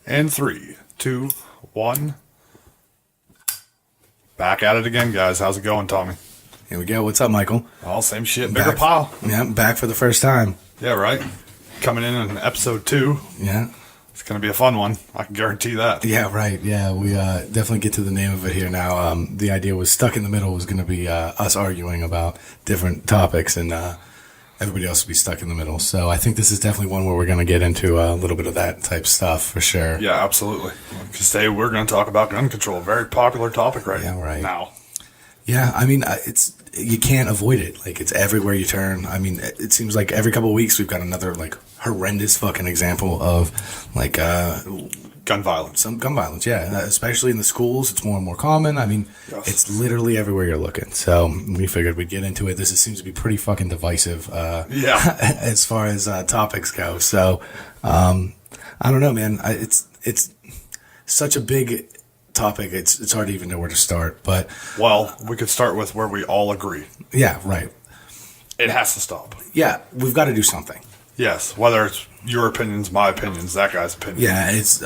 And 3, 2, 1. Back at it again, guys. How's it going, Tommy? Here we go. What's up, Michael? All same shit. Bigger pile. Yeah, back for the first time. Yeah, right. Coming in episode 2. Yeah. It's going to be a fun one. I can guarantee that. Yeah, right. Yeah, we definitely get to the name of it here now. The idea was Stuck in the Middle was going to be us arguing about different topics, and everybody else would be stuck in the middle. So I think this is definitely one where we're going to get into a little bit of that type stuff for sure. Yeah, absolutely. Because today we're going to talk about gun control. Very popular topic right now. Yeah, I mean, you can't avoid it. Like, it's everywhere you turn. I mean, it seems like every couple of weeks we've got another, like, horrendous fucking example of, like, gun violence. Some gun violence, yeah. Especially in the schools, it's more and more common. I mean, It's literally everywhere you're looking. So we figured we'd get into it. This seems to be pretty fucking divisive as far as topics go. So, I don't know, man. It's such a big topic, it's hard to even know where to start. But we could start with where we all agree. Yeah, right. It has to stop. Yeah, we've got to do something. Yes, whether it's your opinions, my opinions, that guy's opinion. Yeah, it's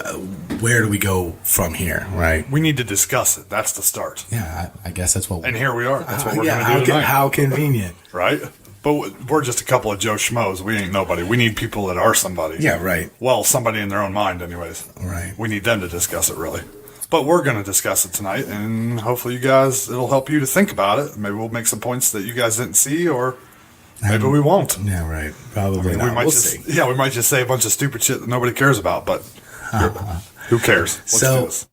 where do we go from here, right? We need to discuss it. That's the start. Yeah, I guess that's what. And here we are. That's what we're going to do tonight. How convenient, right? But we're just a couple of Joe Schmoes. We ain't nobody. We need people that are somebody. Yeah, right. Well, somebody in their own mind, anyways. Right. We need them to discuss it, really. But we're going to discuss it tonight, and hopefully you guys, it'll help you to think about it. Maybe we'll make some points that you guys didn't see, or maybe we won't. Yeah, right. Probably not. We'll see. Yeah, we might just say a bunch of stupid shit that nobody cares about, but who cares? Let's do this.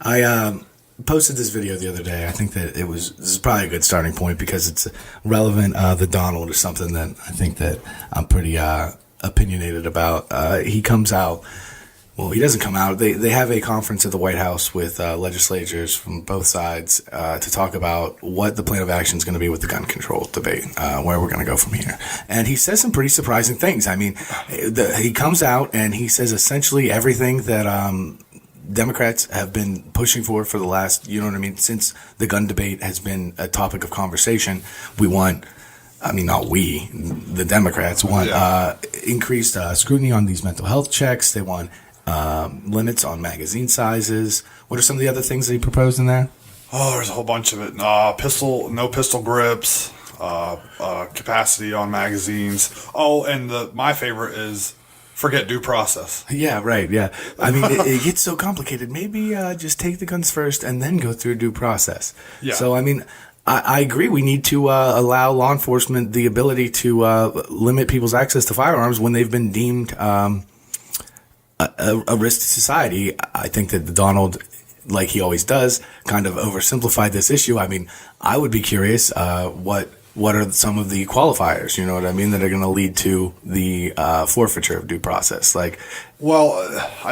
I posted this video the other day. I think that this is probably a good starting point because it's relevant. The Donald is something that I think that I'm pretty opinionated about. He comes out. Well, he doesn't come out. They have a conference at the White House with legislators from both sides to talk about what the plan of action is going to be with the gun control debate, where we're going to go from here. And he says some pretty surprising things. I mean, he comes out and he says essentially everything that Democrats have been pushing for the last, you know what I mean, since the gun debate has been a topic of conversation. The Democrats want increased scrutiny on these mental health checks. They want limits on magazine sizes. What are some of the other things that he proposed in there? Oh, there's a whole bunch of it. No pistol grips, capacity on magazines. Oh, and my favorite is forget due process. Yeah, right, yeah. I mean, it gets so complicated. Maybe just take the guns first and then go through due process. Yeah. So, I mean, I agree. We need to allow law enforcement the ability to limit people's access to firearms when they've been deemed a risk to society. I think that Donald, like he always does, kind of oversimplified this issue. I mean, I would be curious what are some of the qualifiers, you know what I mean, that are going to lead to the forfeiture of due process. I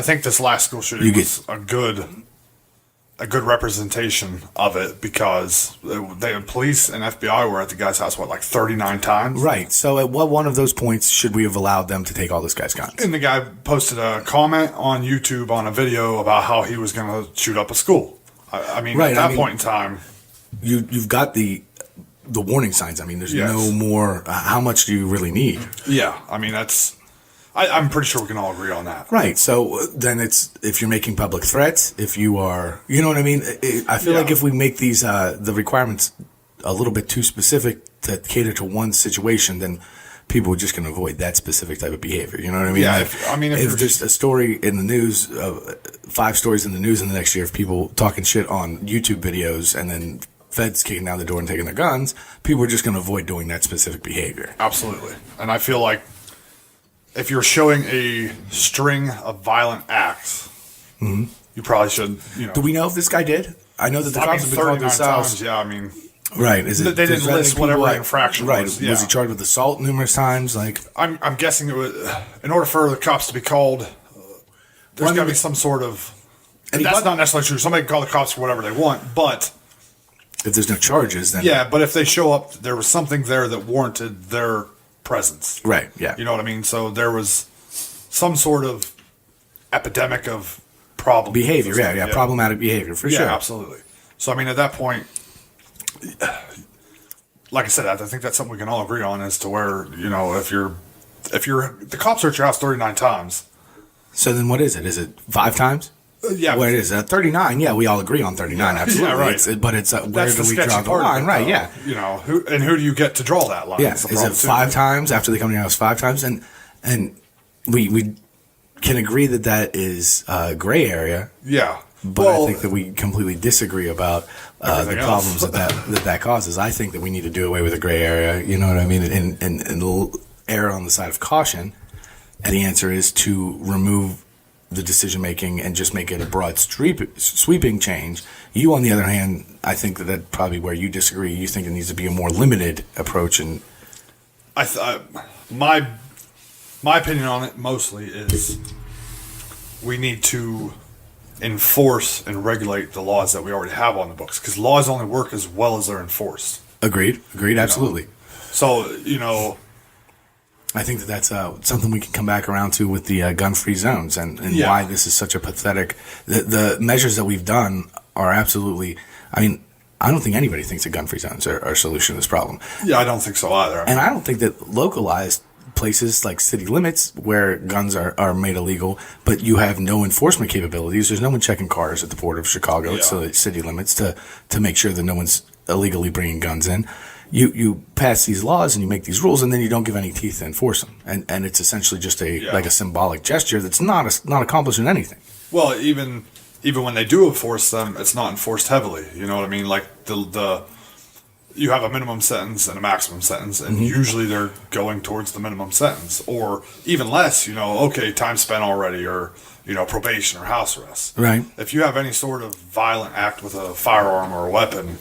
think this last school shooting was a good representation of it because the police and FBI were at the guy's house, 39 times? Right. So at what one of those points should we have allowed them to take all this guy's guns? And the guy posted a comment on YouTube on a video about how he was going to shoot up a school. At that point in time... You've got the warning signs. I mean, there's no more... how much do you really need? Yeah. I mean, that's... I'm pretty sure we can all agree on that. Right. So then it's if you're making public threats, if you are, you know what I mean? I feel like if we make these, the requirements a little bit too specific to cater to one situation, then people are just going to avoid that specific type of behavior. You know what I mean? Yeah. If there's a story in the news, 5 stories in the news in the next year of people talking shit on YouTube videos and then feds kicking down the door and taking their guns, people are just going to avoid doing that specific behavior. Absolutely. And I feel like if you're showing a string of violent acts, you probably should, Do we know if this guy did? I know that the cops have been called this out. Yeah, I mean... Right. They didn't list whatever infraction was. Was he charged with assault numerous times? I'm guessing it was... In order for the cops to be called, there's got to be some sort of... And that's not necessarily true. Somebody can call the cops for whatever they want, but... If there's no charges, then... Yeah, but if they show up, there was something there that warranted their presence. Right, yeah. You know what I mean? So there was some sort of epidemic of problem. Behavior, yeah. Problematic behavior, for sure. Yeah, absolutely. So, I mean, at that point, like I said, I think that's something we can all agree on as to where, if the cops are at your house 39 times, So then what is it? Is it 5 times? Yeah. What it is? 39. Yeah, we all agree on 39. Absolutely. Yeah, right. But it's where do we draw the part line? It, right. Yeah. You know, who do you get to draw that line? Yeah. Is it 5 times after they come to your house 5 times? And we can agree that is a gray area. Yeah. But I think that we completely disagree about the problems that causes. I think that we need to do away with the gray area. You know what I mean? And err on the side of caution. And the answer is to remove the decision making and just make it a broad sweeping change. You, on the other hand, I think that probably where you disagree. You think it needs to be a more limited approach. And my opinion on it mostly is we need to enforce and regulate the laws that we already have on the books, because laws only work as well as they're enforced. Agreed, absolutely. So, I think that's something we can come back around to with the gun-free zones and why this is such a pathetic. The measures that we've done are absolutely. I mean, I don't think anybody thinks that gun-free zones are a solution to this problem. Yeah, I don't think so either. And I don't think that localized places like city limits where guns are made illegal, but you have no enforcement capabilities. There's no one checking cars at the port of Chicago. It's the city limits to make sure that no one's illegally bringing guns in. You pass these laws and you make these rules, and then you don't give any teeth to enforce them, and it's essentially just like a symbolic gesture that's not accomplishing anything. Well, even when they do enforce them, it's not enforced heavily. You know what I mean? Like you have a minimum sentence and a maximum sentence, and usually they're going towards the minimum sentence, or even less. Okay, time spent already, or probation or house arrest. Right. If you have any sort of violent act with a firearm or a weapon,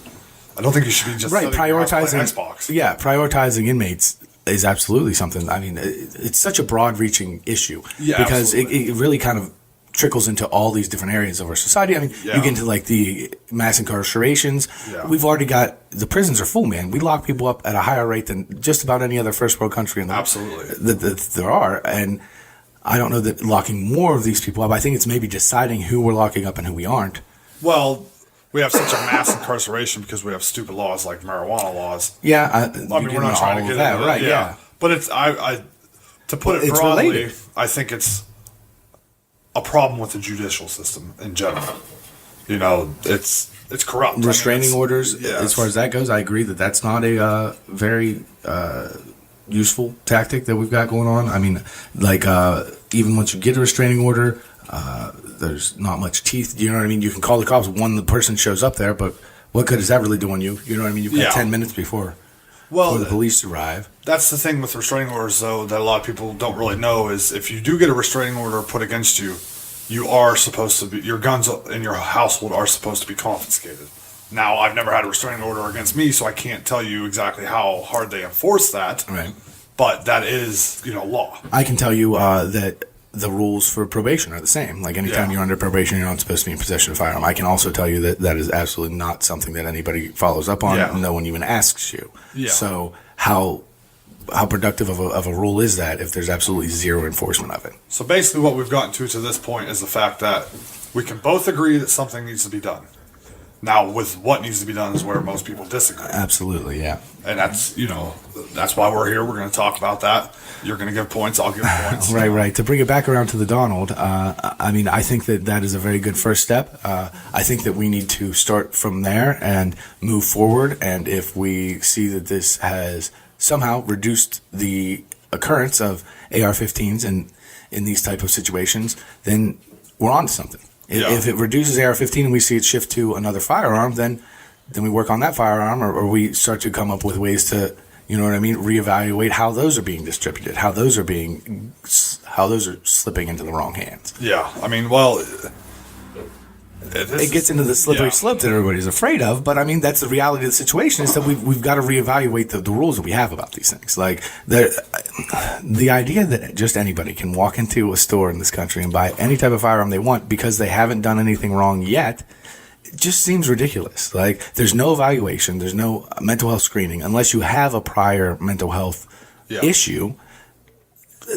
I don't think you should be just prioritizing Xbox. Yeah, prioritizing inmates is absolutely something. I mean, it's such a broad-reaching issue because it really kind of trickles into all these different areas of our society. I mean, you get into like the mass incarcerations. Yeah. We've already got the prisons are full, man. We lock people up at a higher rate than just about any other first world country in the world that there are. And I don't know that locking more of these people up. I think it's maybe deciding who we're locking up and who we aren't. Well, we have such a mass incarceration because we have stupid laws like marijuana laws. Yeah, I mean, we're not trying to get that into right. Yeah, but it's to put it broadly, related. I think it's a problem with the judicial system in general. It's corrupt. Restraining orders, as far as that goes, I agree that that's not a very useful tactic that we've got going on. I mean, like even once you get a restraining order, there's not much teeth. You know what I mean? You can call the cops when the person shows up there, but what good is that really doing you? You know what I mean? You've got 10 minutes before the police arrive. That's the thing with restraining orders, though, that a lot of people don't really know is if you do get a restraining order put against you, you are supposed to be, your guns in your household are supposed to be confiscated. Now, I've never had a restraining order against me, so I can't tell you exactly how hard they enforce that. Right. But that is, law. I can tell you that the rules for probation are the same. Like anytime you're under probation, you're not supposed to be in possession of a firearm. I can also tell you that is absolutely not something that anybody follows up on. Yeah. No one even asks you. Yeah. So how productive of a rule is that if there's absolutely zero enforcement of it? So basically what we've gotten to this point is the fact that we can both agree that something needs to be done. Now, with what needs to be done is where most people disagree. Absolutely, yeah. And that's, that's why we're here. We're going to talk about that. You're going to give points. I'll give points. Right. To bring it back around to the Donald, I mean, I think that is a very good first step. I think that we need to start from there and move forward. And if we see that this has somehow reduced the occurrence of AR-15s in these type of situations, then we're on to something. If it reduces AR-15 and we see it shift to another firearm, then we work on that firearm, or we start to come up with ways to, reevaluate how those are being distributed, how those are slipping into the wrong hands. Yeah, I mean, well, it gets into the slippery slope that everybody's afraid of, but I mean, that's the reality of the situation is that we've got to reevaluate the rules that we have about these things. Like the idea that just anybody can walk into a store in this country and buy any type of firearm they want because they haven't done anything wrong yet, it just seems ridiculous. Like there's no evaluation, there's no mental health screening unless you have a prior mental health issue.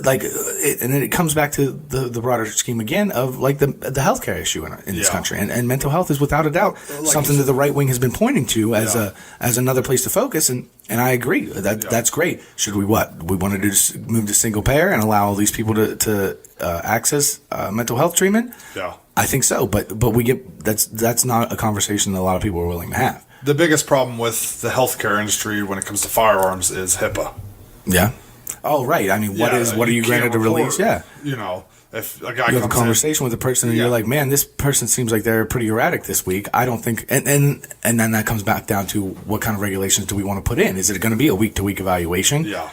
like, and then it comes back to the broader scheme again of like the healthcare issue in this country, and mental health is without a doubt something that the right wing has been pointing to as another place to focus, and I agree that's great. Should we want to move to single payer and allow all these people to access mental health treatment? Yeah, I think so, but we get that's not a conversation that a lot of people are willing to have. The biggest problem with the healthcare industry when it comes to firearms is HIPAA. Yeah. Oh, right. I mean, what are you granted to release? Yeah. You know, if a guy you have a conversation with a person and you're like, man, this person seems like they're pretty erratic this week. I don't think, and then that comes back down to what kind of regulations do we want to put in? Is it going to be a week-to-week evaluation? Yeah.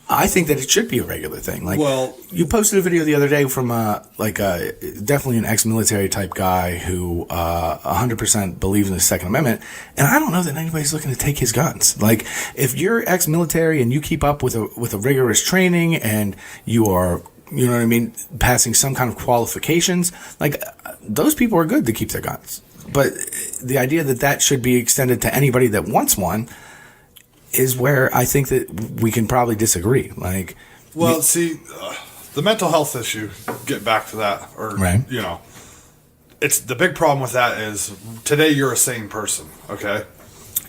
I think that it should be a regular thing. Like, well, you posted a video the other day from definitely an ex-military type guy who 100% believes in the Second Amendment, and I don't know that anybody's looking to take his guns. Like, if you're ex-military and you keep up with a rigorous training and you are, you know what I mean, passing some kind of qualifications, like, those people are good to keep their guns. But the idea that should be extended to anybody that wants one is where I think that we can probably disagree. Like, well, see, the mental health issue. Get back to that, or right. You know, it's the big problem with that is today you're a sane person, okay?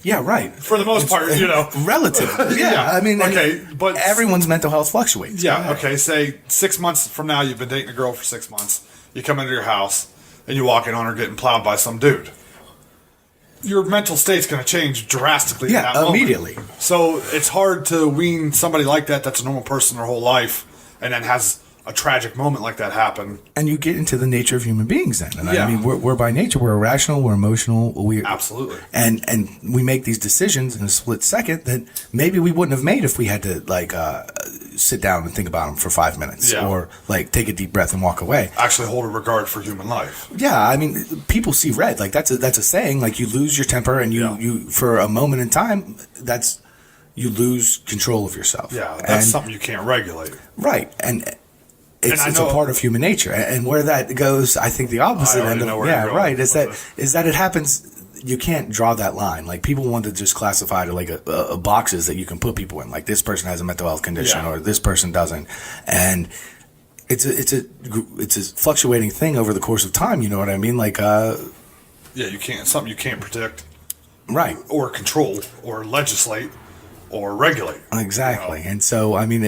Yeah, right. For the most part, you know, relative. Yeah, I mean, okay, but everyone's mental health fluctuates. Yeah, okay. Say 6 months from now, you've been dating a girl for 6 months. You come into your house and you walk in on her getting plowed by some dude. Your mental state's going to change drastically. Yeah, in that immediately. Moment. So it's hard to wean somebody like that's a normal person their whole life, and then has a tragic moment like that happen. And you get into the nature of human beings then. And I mean, we're by nature, we're irrational, we're emotional. Absolutely. And we make these decisions in a split second that maybe we wouldn't have made if we had to, like, sit down and think about them for 5 minutes. Yeah. Or, like, take a deep breath and walk away. Actually hold a regard for human life. Yeah, I mean, people see red. Like, that's a saying. Like, you lose your temper and you for a moment in time, you lose control of yourself. Yeah, that's something you can't regulate. Right. And it's a part of human nature, and where that goes, I think the opposite end of is that it happens. You can't draw that line. Like, people want to just classify to like a boxes that you can put people in. Like, this person has a mental health condition, or this person doesn't, and it's a fluctuating thing over the course of time. You know what I mean? Like, you can't. It's something you can't predict, right? Or control, or legislate, or regulate. Exactly, and so I mean,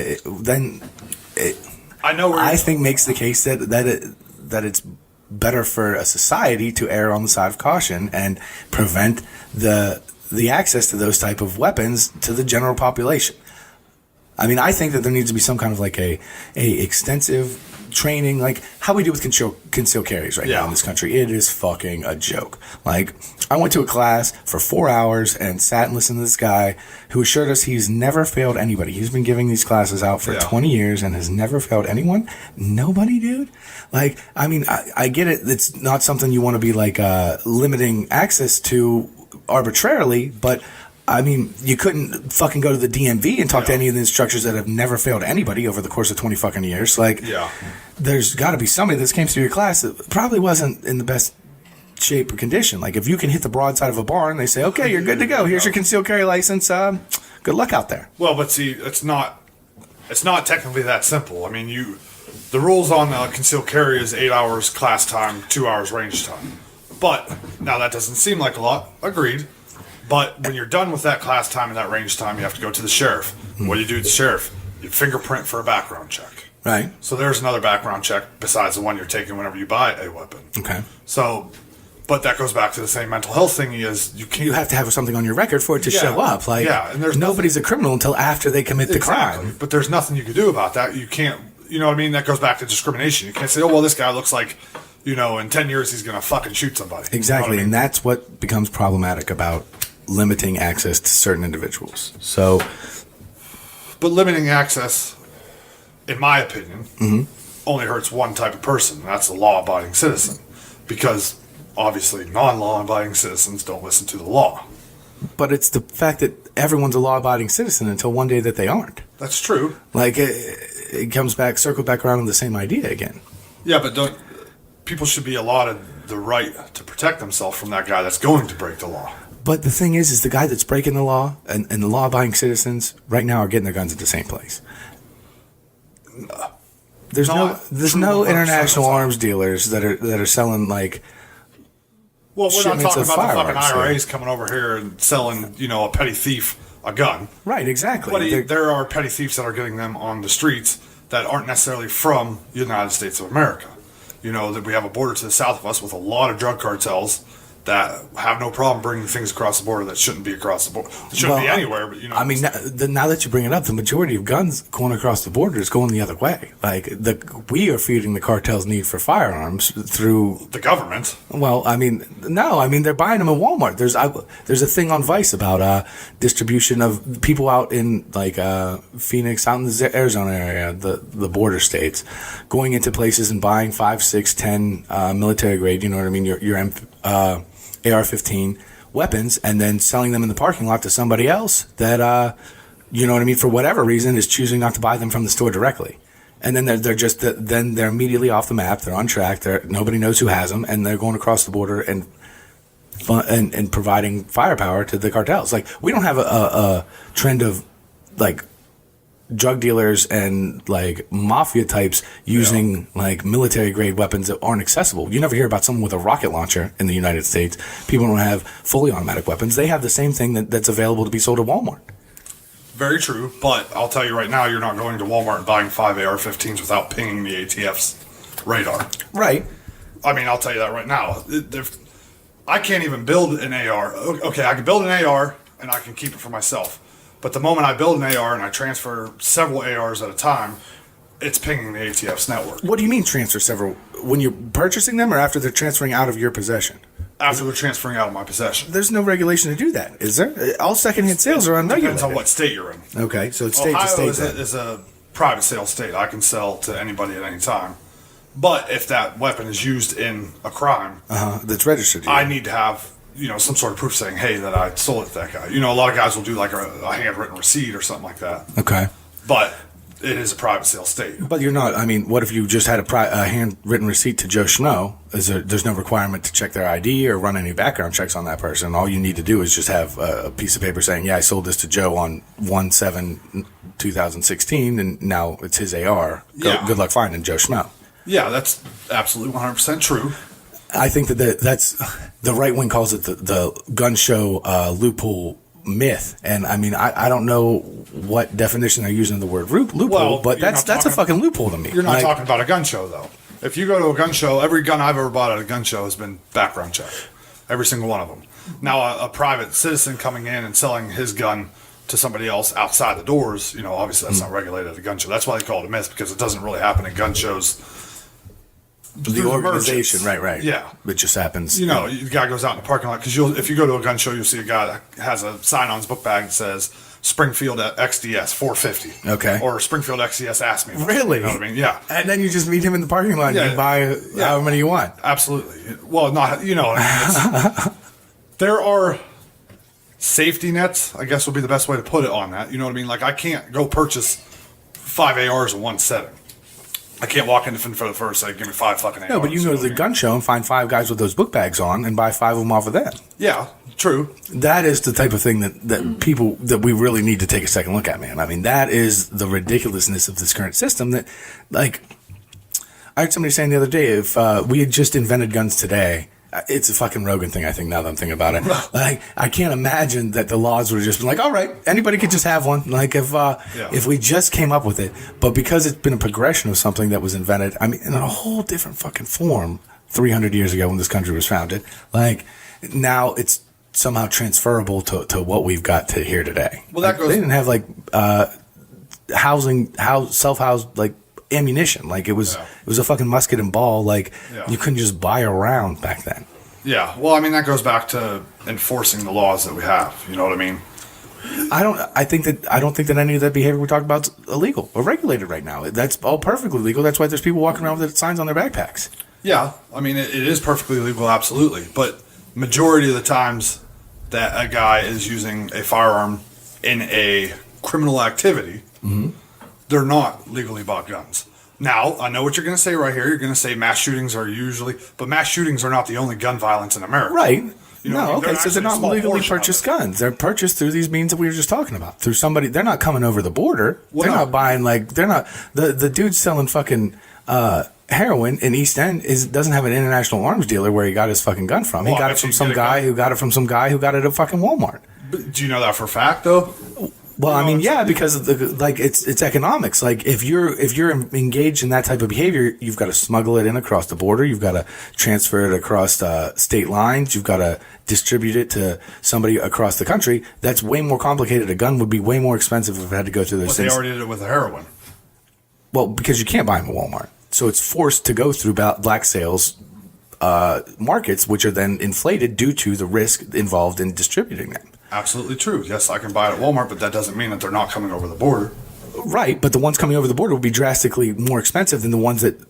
I think makes the case that it's better for a society to err on the side of caution and prevent the access to those type of weapons to the general population. I mean, I think that there needs to be some kind of like a extensive training, like how we do with concealed carries right now in this country. It is fucking a joke. Like, I went to a class for 4 hours and sat and listened to this guy who assured us he's never failed anybody. He's been giving these classes out for 20 years and has never failed anyone. Nobody, dude. Like, I mean, I get it. It's not something you want to be like limiting access to arbitrarily, but I mean, you couldn't fucking go to the DMV and talk to any of the instructors that have never failed anybody over the course of 20 fucking years. Like, there's got to be somebody that came through your class that probably wasn't in the best shape or condition. Like, if you can hit the broadside of a barn, they say, okay, you're good to go. Here's your concealed carry license. Good luck out there. Well, but see, it's not technically that simple. I mean, the rules on concealed carry is 8 hours class time, 2 hours range time. But now that doesn't seem like a lot. Agreed. But when you're done with that class time and that range time, you have to go to the sheriff. What do you do with the sheriff? You fingerprint for a background check. Right. So there's another background check besides the one you're taking whenever you buy a weapon. Okay. So, but that goes back to the same mental health thing. Is you have to have something on your record for it to show up. Like, and there's nobody's a criminal until after they commit the crime. But there's nothing you can do about that. You can't. You know what I mean? That goes back to discrimination. You can't say, oh well, this guy looks like, in 10 years he's gonna fucking shoot somebody. Exactly, You know what I mean? And that's what becomes problematic about limiting access to certain individuals. So, but limiting access, in my opinion, only hurts one type of person, and that's the law-abiding citizen. Because, obviously, non-law-abiding citizens don't listen to the law. But it's the fact that everyone's a law-abiding citizen until one day that they aren't. That's true. Like, it comes back, circle back around to the same idea again. Yeah, but people should be allotted the right to protect themselves from that guy that's going to break the law. But the thing is the guy that's breaking the law and the law-abiding citizens right now are getting their guns at the same place. There's Not no true 100% international of the time. arms dealers that are selling like. Well, we're not shipments talking of about the fucking firearms, IRAs coming over here and selling, a petty thief a gun. Right, exactly. But there are petty thieves that are getting them on the streets that aren't necessarily from the United States of America. That we have a border to the south of us with a lot of drug cartels that have no problem bringing things across the border that shouldn't be across the border. It shouldn't be anywhere, but I mean, now that you bring it up, the majority of guns going across the border is going the other way. Like, we are feeding the cartel's need for firearms through the government. Well, I mean, no, I mean, they're buying them at Walmart. There's a thing on Vice about distribution of people out in like Phoenix, out in the Arizona area, the border states, going into places and buying 5, 6, 10 military grade. You know what I mean? Your AR-15 weapons, and then selling them in the parking lot to somebody else that, you know what I mean, for whatever reason, is choosing not to buy them from the store directly. And then they're immediately off the map. They're on track. Nobody knows who has them, and they're going across the border and providing firepower to the cartels. Like, we don't have a trend of like drug dealers and like mafia types using like military grade weapons that aren't accessible. You never hear about someone with a rocket launcher in the United States. People don't have fully automatic weapons. They have the same thing that's available to be sold at Walmart. Very true, but I'll tell you right now, you're not going to Walmart and buying 5 AR-15s without pinging the ATF's radar. Right. I mean, I'll tell you that right now. I can't even build an AR. Okay, I can build an AR and I can keep it for myself. But the moment I build an AR and I transfer several ARs at a time, it's pinging the ATF's network. What do you mean transfer several? When you're purchasing them or after they're transferring out of your possession? After they're transferring out of my possession. There's no regulation to do that, is there? All secondhand sales are unregulated. Depends on what state you're in. Okay, so it's state Ohio to state. is a private sale state. I can sell to anybody at any time. But if that weapon is used in a crime, that's registered. I need to have some sort of proof saying, hey, that I sold it to that guy. A lot of guys will do like a handwritten receipt or something like that. Okay. But it is a private sale state. But you're not. I mean, what if you just had a handwritten receipt to Joe Schmo? There's no requirement to check their ID or run any background checks on that person. All you need to do is just have a piece of paper saying, yeah, I sold this to Joe on 1/7/2016, and now it's his AR. Good luck finding Joe Schmo. Yeah, that's absolutely 100% true. I think that's the right wing calls it the gun show loophole myth, and I mean I don't know what definition they're using of the word loophole, but that's a fucking loophole to me. You're not talking about a gun show though. If you go to a gun show, every gun I've ever bought at a gun show has been background checked, every single one of them. Now a private citizen coming in and selling his gun to somebody else outside the doors, obviously that's not regulated at a gun show. That's why they call it a myth, because it doesn't really happen at gun shows. The organization, right. Yeah. It just happens. The guy goes out in the parking lot, because if you go to a gun show, you'll see a guy that has a sign on his book bag that says Springfield XDS 450. Okay. Or Springfield XDS Ask Me. Really? You know what I mean? Yeah. And then you just meet him in the parking lot and you buy however many you want. Absolutely. Well, not, what I mean? There are safety nets, I guess would be the best way to put it on that. You know what I mean? Like, I can't go purchase 5 ARs in one setting. I can't walk into for the first and say, give me 5 fucking ARs. No, but you can go to the gun show and find 5 guys with those book bags on and buy 5 of them off of them. Yeah, true. That is the type of thing that people, that we really need to take a second look at, man. I mean, that is the ridiculousness of this current system that, like, I heard somebody saying the other day, if we had just invented guns today, it's a fucking Rogan thing, I think, now that I'm thinking about it. Like, I can't imagine that the laws would have just been like, all right, anybody could just have one. Like, if we just came up with it. But because it's been a progression of something that was invented, I mean, in a whole different fucking form 300 years ago when this country was founded, like, now it's somehow transferable to what we've got to here today. Well, that goes. They didn't have, like, self-housed, like, ammunition. Like, it was a fucking musket and ball. Like, you couldn't just buy a round back then. Yeah. Well, I mean, that goes back to enforcing the laws that we have. You know what I mean? I don't think that any of that behavior we talked about is illegal or regulated right now. That's all perfectly legal. That's why there's people walking around with signs on their backpacks. Yeah. I mean, it is perfectly legal, absolutely. But majority of the times that a guy is using a firearm in a criminal activity, they're not legally bought guns. Now, I know what you're going to say right here. You're going to say mass shootings are usually, but mass shootings are not the only gun violence in America. Right. You know what I No, mean? okay, so they're actually a not small legally portion of purchased it. guns. They're purchased through these means that we were just talking about. Through somebody, they're not coming over the border. Well, they're no. not buying they're not the dude selling fucking heroin in East End doesn't have an international arms dealer where he got his fucking gun from. Well, He I got bet it from you some get a guy gun. who got it from some guy who got it at fucking Walmart. But do you know that for a fact, though? Well, I No, mean, it's- yeah, because of it's economics. Like if you're engaged in that type of behavior, you've got to smuggle it in across the border. You've got to transfer it across state lines. You've got to distribute it to somebody across the country. That's way more complicated. A gun would be way more expensive if it had to go through those But they things. already did it with the heroin. Well, because you can't buy them at Walmart, so it's forced to go through black sales markets, which are then inflated due to the risk involved in distributing them. Absolutely true. Yes, I can buy it at Walmart, but that doesn't mean that they're not coming over the border. Right, but the ones coming over the border will be drastically more expensive than the ones that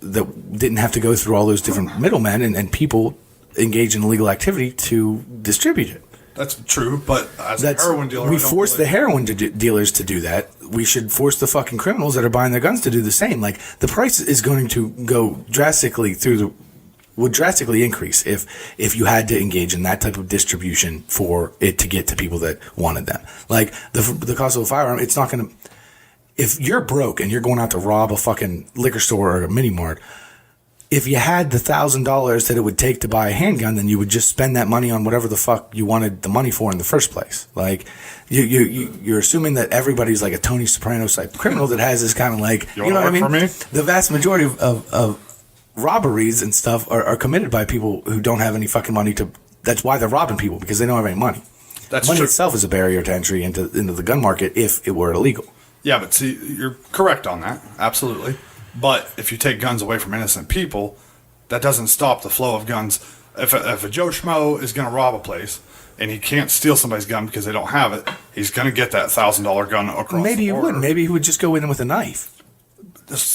didn't have to go through all those different middlemen and people engage in illegal activity to distribute it. That's true, but as a heroin dealer, we I don't force really- the heroin dealers to do that. We should force the fucking criminals that are buying their guns to do the same. Like the price is going to go drastically would drastically increase if you had to engage in that type of distribution for it to get to people that wanted them. Like the cost of a firearm, it's not going to. If you're broke and you're going out to rob a fucking liquor store or a mini mart, if you had the $1,000 that it would take to buy a handgun, then you would just spend that money on whatever the fuck you wanted the money for in the first place. Like you're assuming that everybody's like a Tony Soprano type criminal that has this kind of like You you know wanna what I work mean? for me? The vast majority of robberies and stuff are committed by people who don't have any fucking money to. That's why they're robbing people, because they don't have any money. That's Money true. itself is a barrier to entry into the gun market if it were illegal. Yeah, but see, you're correct on that. Absolutely. But if you take guns away from innocent people, that doesn't stop the flow of guns. If a Joe Schmo is going to rob a place and he can't steal somebody's gun because they don't have it, he's going to get that $1,000 gun across Maybe the he border. would. Maybe he would just go in with a knife.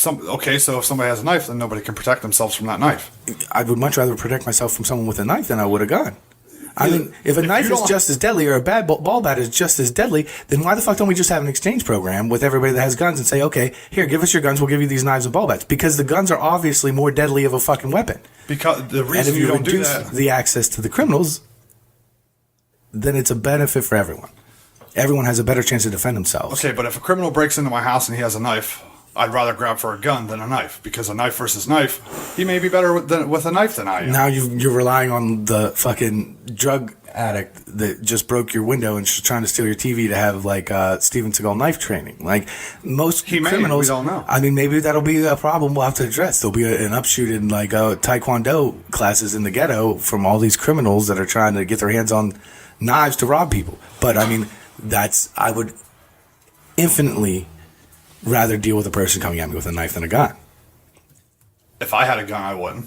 Okay, so if somebody has a knife, then nobody can protect themselves from that knife. I would much rather protect myself from someone with a knife than I would a gun. I Yeah, mean, if a if knife you is don't- just as deadly or a bad ball bat is just as deadly, then why the fuck don't we just have an exchange program with everybody that has guns and say, okay, here, give us your guns, we'll give you these knives and ball bats? Because the guns are obviously more deadly of a fucking weapon. Because the And reason if you you don't do reduce that, the access to the criminals, then it's a benefit for everyone. Everyone has a better chance to defend themselves. okay, but if a criminal breaks into my house and he has a knife, I'd rather grab for a gun than a knife, because a knife versus knife, he may be better with a knife than I am. Now you're relying on the fucking drug addict that just broke your window and trying to steal your TV to have like Steven Seagal knife training. Like most He may, criminals, we don't know. I mean, maybe that'll be a problem we'll have to address. There'll be an upshoot in like Taekwondo classes in the ghetto from all these criminals that are trying to get their hands on knives to rob people. But I mean, I would infinitely rather deal with a person coming at me with a knife than a gun. If I had a gun, I wouldn't.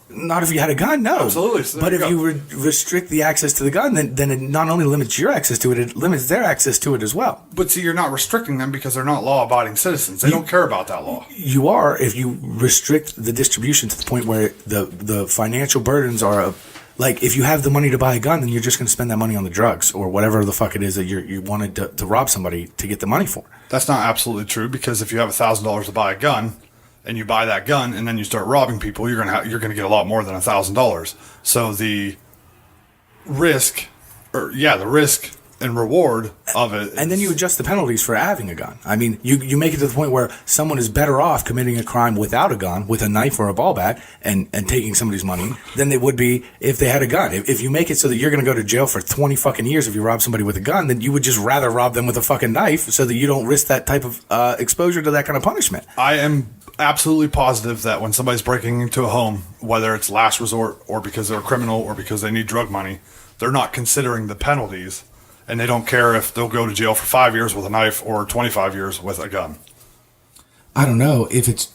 Not if you had a gun, no. Absolutely. So there but you if go. you restrict the access to the gun, then it not only limits your access to it, it limits their access to it as well. But see, you're not restricting them because they're not law-abiding citizens. They don't care about that law. You are if you restrict the distribution to the point where the financial burdens are like if you have the money to buy a gun, then you're just going to spend that money on the drugs or whatever the fuck it is that you wanted to rob somebody to get the money for. That's not absolutely true, because if you have $1,000 to buy a gun and you buy that gun and then you start robbing people, you're gonna get a lot more than $1,000. So the risk and reward of it, And then you adjust the penalties for having a gun. I mean, you make it to the point where someone is better off committing a crime without a gun, with a knife or a ball bat, and taking somebody's money than they would be if they had a gun. If you make it so that you're going to go to jail for 20 fucking years if you rob somebody with a gun, then you would just rather rob them with a fucking knife so that you don't risk that type of exposure to that kind of punishment. I am absolutely positive that when somebody's breaking into a home, whether it's last resort or because they're a criminal or because they need drug money, they're not considering the penalties. And they don't care if they'll go to jail for 5 years with a knife or 25 years with a gun. I don't know if it's...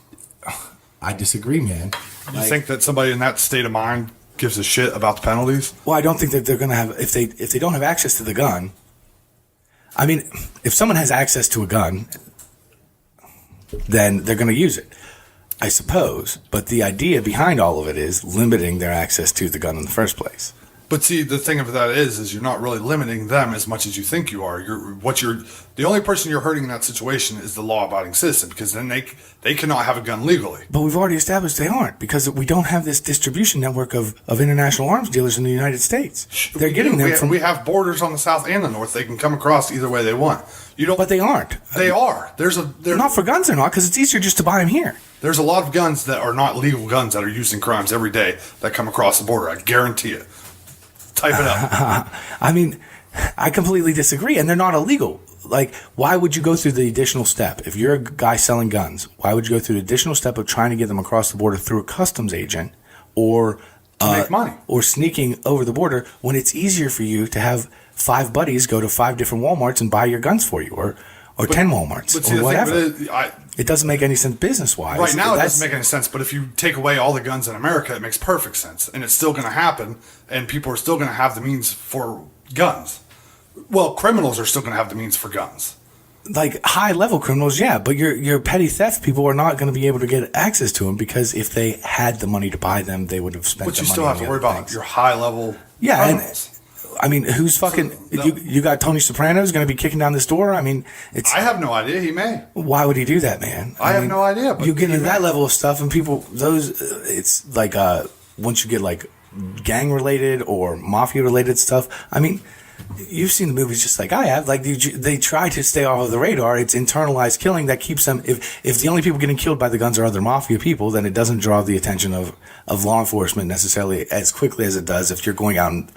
I disagree, man. You think that somebody in that state of mind gives a shit about the penalties? Well, I don't think that they're going to have... If they don't have access to the gun... I mean, if someone has access to a gun, then they're going to use it, I suppose. But the idea behind all of it is limiting their access to the gun in the first place. But see, the thing of that is you're not really limiting them as much as you think you are. The only person you're hurting in that situation is the law-abiding citizen, because then they cannot have a gun legally. But we've already established they aren't, because we don't have this distribution network of international arms dealers in the United States. They're getting them from. We have borders on the south and the north. They can come across either way they want. You don't. But they aren't. They are. Not for guns, they're not, because it's easier just to buy them here. There's a lot of guns that are not legal guns that are used in crimes every day that come across the border. I guarantee it. Type it up. I mean, I completely disagree, and they're not illegal. Like, why would you go through the additional step? If you're a guy selling guns, why would you go through the additional step of trying to get them across the border through a customs agent or make money, or sneaking over the border, when it's easier for you to have 5 buddies go to 5 different Walmarts and buy your guns for you, or 10 Walmarts, or whatever? It doesn't make any sense business-wise. Right now, it doesn't make any sense, but if you take away all the guns in America, it makes perfect sense. And it's still going to happen, and people are still going to have the means for guns. Well, criminals are still going to have the means for guns. Like, high-level criminals, yeah, but your petty theft people are not going to be able to get access to them, because if they had the money to buy them, they would have spent the money. But you still have to worry about your high-level criminals. I mean, who's fucking... You got Tony Soprano's going to be kicking down this door? I mean, it's... I have no idea. He may. Why would he do that, man? I have no idea. But you get into that level of stuff, and people... It's like... once you get, like, gang-related or mafia-related stuff, I mean... You've seen the movies just like I have. Like, they try to stay off of the radar. It's internalized killing that keeps them... If the only people getting killed by the guns are other mafia people, then it doesn't draw the attention of law enforcement necessarily as quickly as it does if you're going out and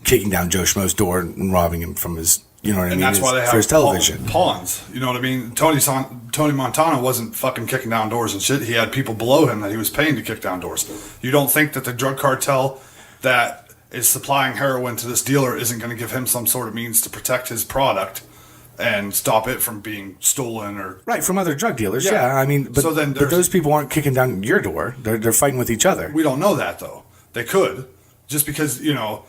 kicking down Joe Schmo's door and robbing him from his, you know what I mean, that's why they have for his television. Pawns, you know what I mean? Tony Montana wasn't fucking kicking down doors and shit. He had people below him that he was paying to kick down doors. You don't think that the drug cartel that is supplying heroin to this dealer isn't going to give him some sort of means to protect his product and stop it from being stolen or... Right, from other drug dealers, yeah. I mean, but those people aren't kicking down your door. They're fighting with each other. We don't know that, though. They could. Just because, you know...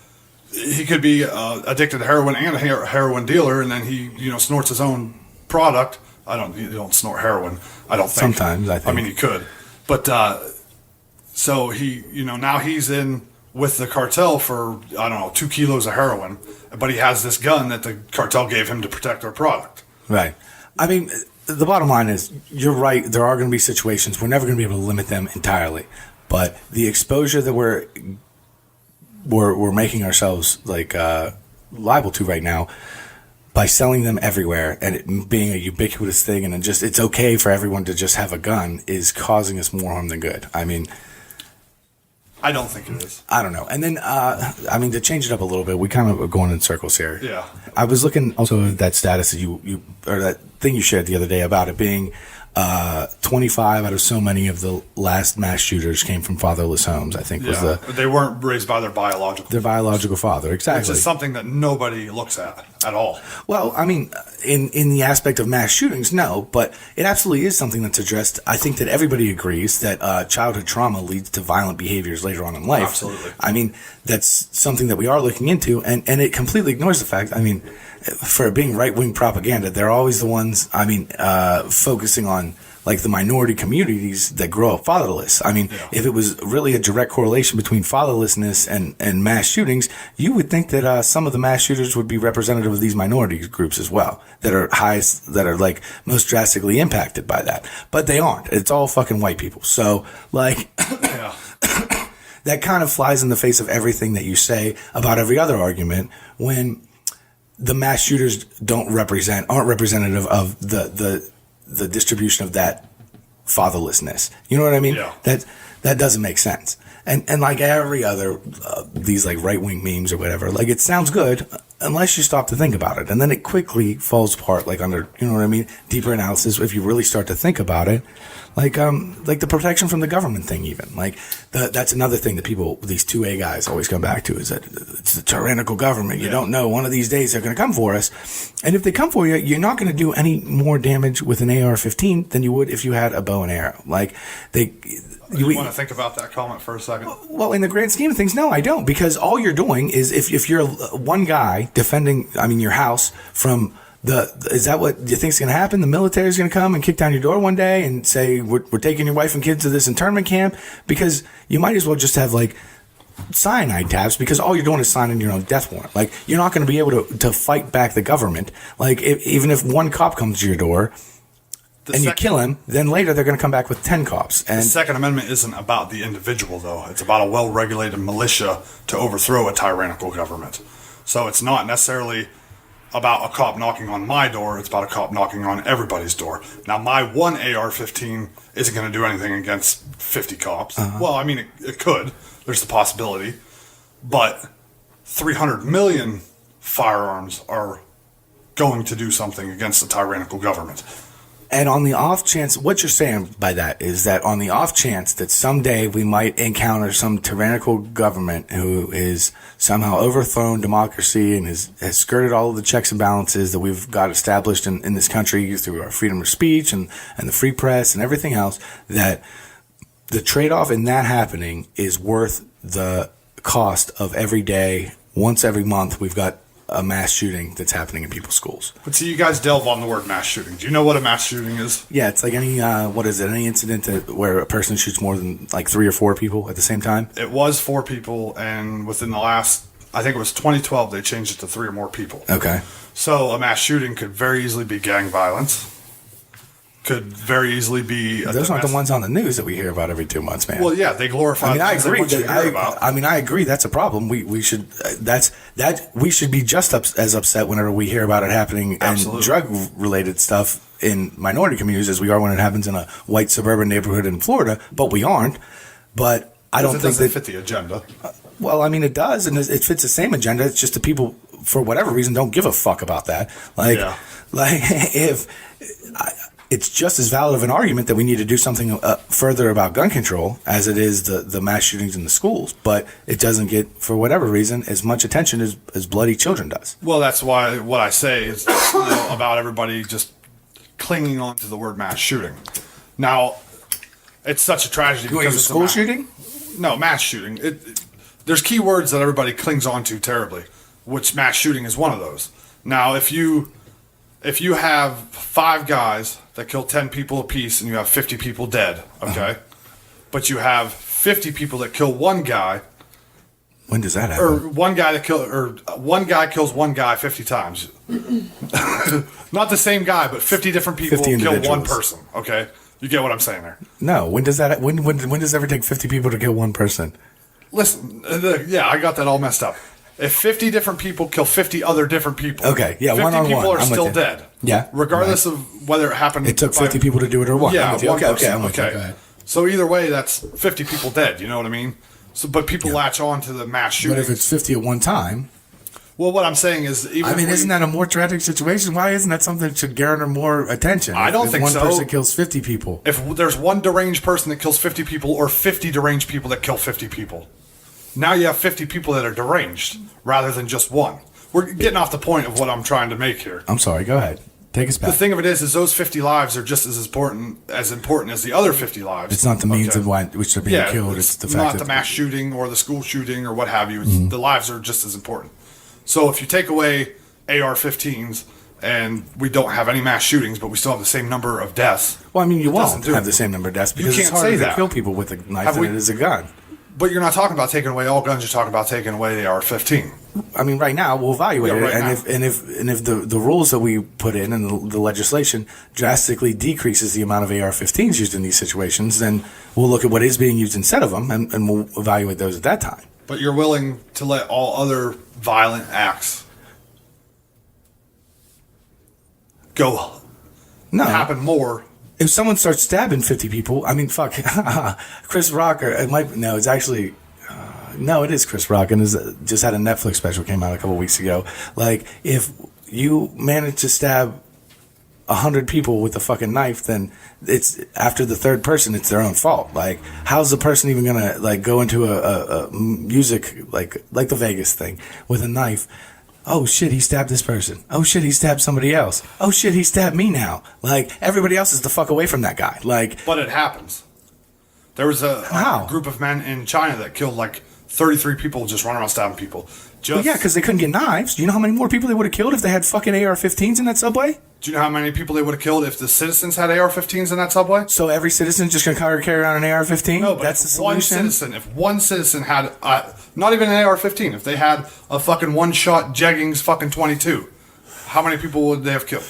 He could be addicted to heroin and a heroin dealer, and then he, snorts his own product. You don't snort heroin. I don't think. Sometimes, I think. I mean, he could. But, so he, now he's in with the cartel for, 2 kilos of heroin, but he has this gun that the cartel gave him to protect their product. Right. I mean, the bottom line is, you're right, there are going to be situations, we're never going to be able to limit them entirely, but the exposure that we're making ourselves liable to right now by selling them everywhere and it being a ubiquitous thing, and it's okay for everyone to just have a gun, is causing us more harm than good. I mean, I don't think it is. I don't know. And then, to change it up a little bit, we kind of are going in circles here. Yeah. I was looking also at that status that you or that thing you shared the other day about it being 25 out of so many of the last mass shooters came from fatherless homes, I think. They weren't raised by their biological father, exactly. Which is something that nobody looks at all. Well, I mean, in the aspect of mass shootings, no, but it absolutely is something that's addressed. I think that everybody agrees that childhood trauma leads to violent behaviors later on in life. Absolutely. I mean, that's something that we are looking into, and it completely ignores the fact, I mean, for being right-wing propaganda, they're always the ones, focusing on like the minority communities that grow up fatherless. I mean, if it was really a direct correlation between fatherlessness and mass shootings, you would think that some of the mass shooters would be representative of these minority groups as well, that are like most drastically impacted by that. But they aren't. It's all fucking white people. So like, that kind of flies in the face of everything that you say about every other argument when the mass shooters aren't representative of the distribution of that fatherlessness. You know what I mean? Yeah. That doesn't make sense. And like every other, these like right-wing memes or whatever, like it sounds good unless you stop to think about it. And then it quickly falls apart, like under, you know what I mean? Deeper analysis, if you really start to think about it. Like the protection from the government thing even. Like, that's another thing that these 2A guys always come back to, is that it's the tyrannical government. You don't know. One of these days they're going to come for us. And if they come for you, you're not going to do any more damage with an AR-15 than you would if you had a bow and arrow. Like, you want to think about that comment for a second? Well, in the grand scheme of things, no, I don't. Because all you're doing is, if you're one guy defending, your house from... is that what you think is going to happen? The military is going to come and kick down your door one day and say, we're taking your wife and kids to this internment camp? Because you might as well just have like cyanide tabs because all you're doing is signing your own death warrant. Like, you're not going to be able to fight back the government. Like, even if one cop comes to your door and you kill him, then later they're going to come back with 10 cops. And the Second Amendment isn't about the individual, though. It's about a well-regulated militia to overthrow a tyrannical government. So it's not necessarily about a cop knocking on my door. It's about a cop knocking on everybody's door. Now, my one AR-15 isn't going to do anything against 50 cops. Well, I mean, it could. There's the possibility. But 300 million firearms are going to do something against a tyrannical government. And on the off chance, what you're saying by that is that on the off chance that someday we might encounter some tyrannical government who is somehow overthrown democracy and has skirted all of the checks and balances that we've got established in this country through our freedom of speech and the free press and everything else, that the trade-off in that happening is worth the cost of every day. Once every month, we've got a mass shooting that's happening in people's schools. But see, you guys delve on the word mass shooting. Do you know what a mass shooting is? Yeah, it's like any, any incident where a person shoots more than like 3 or 4 people at the same time? It was 4 people, and within the last, I think it was 2012, they changed it to 3 or more people. Okay. So a mass shooting could very easily be gang violence. Could very easily be... Those aren't the ones on the news that we hear about every 2 months, man. Well, yeah, they glorify... I mean, I agree. I agree. That's a problem. We should we should be just as upset whenever we hear about it happening and drug related stuff in minority communities as we are when it happens in a white suburban neighborhood in Florida. But we aren't. But I don't think that doesn't fit the agenda. Well, I mean, it does, and it fits the same agenda. It's just the people, for whatever reason, don't give a fuck about that. It's just as valid of an argument that we need to do something further about gun control as it is the mass shootings in the schools. But it doesn't get, for whatever reason, as much attention as bloody children does. Well, that's why what I say is about everybody just clinging on to the word mass shooting. Now, it's such a tragedy because it's school shooting? No, mass shooting. There's key words that everybody clings on to terribly, which mass shooting is one of those. Now, if you have 5 guys that kill 10 people apiece and you have 50 people dead, okay? But you have 50 people that kill one guy. When does that happen? Or one guy kills one guy 50 times. Not the same guy, but 50 different people kill one person, okay? You get what I'm saying there? No. When does that? When does it ever take 50 people to kill one person? Listen, I got that all messed up. If 50 different people kill 50 other different people, okay, yeah, 50 one on people one. are still dead. Yeah, regardless of whether it happened. It took 50 people to do it or what? Yeah, one person. Okay, I'm with you. Go ahead. So either way, that's 50 people dead. You know what I mean? So, but people latch on to the mass shooting. But if it's 50 at one time, well, what I'm saying is, isn't that a more tragic situation? Why isn't that something that should garner more attention? I don't think so. One person kills 50 people. If there's one deranged person that kills 50 people, or 50 deranged people that kill 50 people. Now you have 50 people that are deranged rather than just one. We're getting off the point of what I'm trying to make here. I'm sorry. Go ahead. Take us back. The thing of it is those 50 lives are just as important as the other 50 lives. It's not the means of which they're being killed. It's the fact not the mass shooting or the school shooting or what have you. The lives are just as important. So if you take away AR-15s and we don't have any mass shootings, but we still have the same number of deaths. Well, I mean, you won't have the same number of deaths because it's harder to kill people with a knife than it is a gun. But you're not talking about taking away all guns. You're talking about taking away the AR-15. I mean, right now we'll evaluate it, and if the rules that we put in and the legislation drastically decreases the amount of AR-15s used in these situations, then we'll look at what is being used instead of them, and we'll evaluate those at that time. But you're willing to let all other violent acts happen more. If someone starts stabbing 50 people, I mean, fuck, Chris Rock, or it might, no, it's actually, no, it is Chris Rock, and just had a Netflix special came out a couple weeks ago. Like, if you manage to stab 100 people with a fucking knife, then it's, after the third person, it's their own fault. Like, how's the person even gonna, like, go into a music, like the Vegas thing, with a knife? Oh shit, he stabbed this person. Oh shit, he stabbed somebody else. Oh shit, he stabbed me now. Like, everybody else is the fuck away from that guy. Like, but it happens. There was a group of men in China that killed like 33 people just running around stabbing people. Well, yeah, because they couldn't get knives. Do you know how many more people they would have killed if they had fucking AR-15s in that subway? Do you know how many people they would have killed if the citizens had AR-15s in that subway? So every citizen just going to carry around an AR-15? No, but that's the solution? If one citizen had, not even an AR-15, if they had a fucking one-shot Jeggings fucking 22, how many people would they have killed?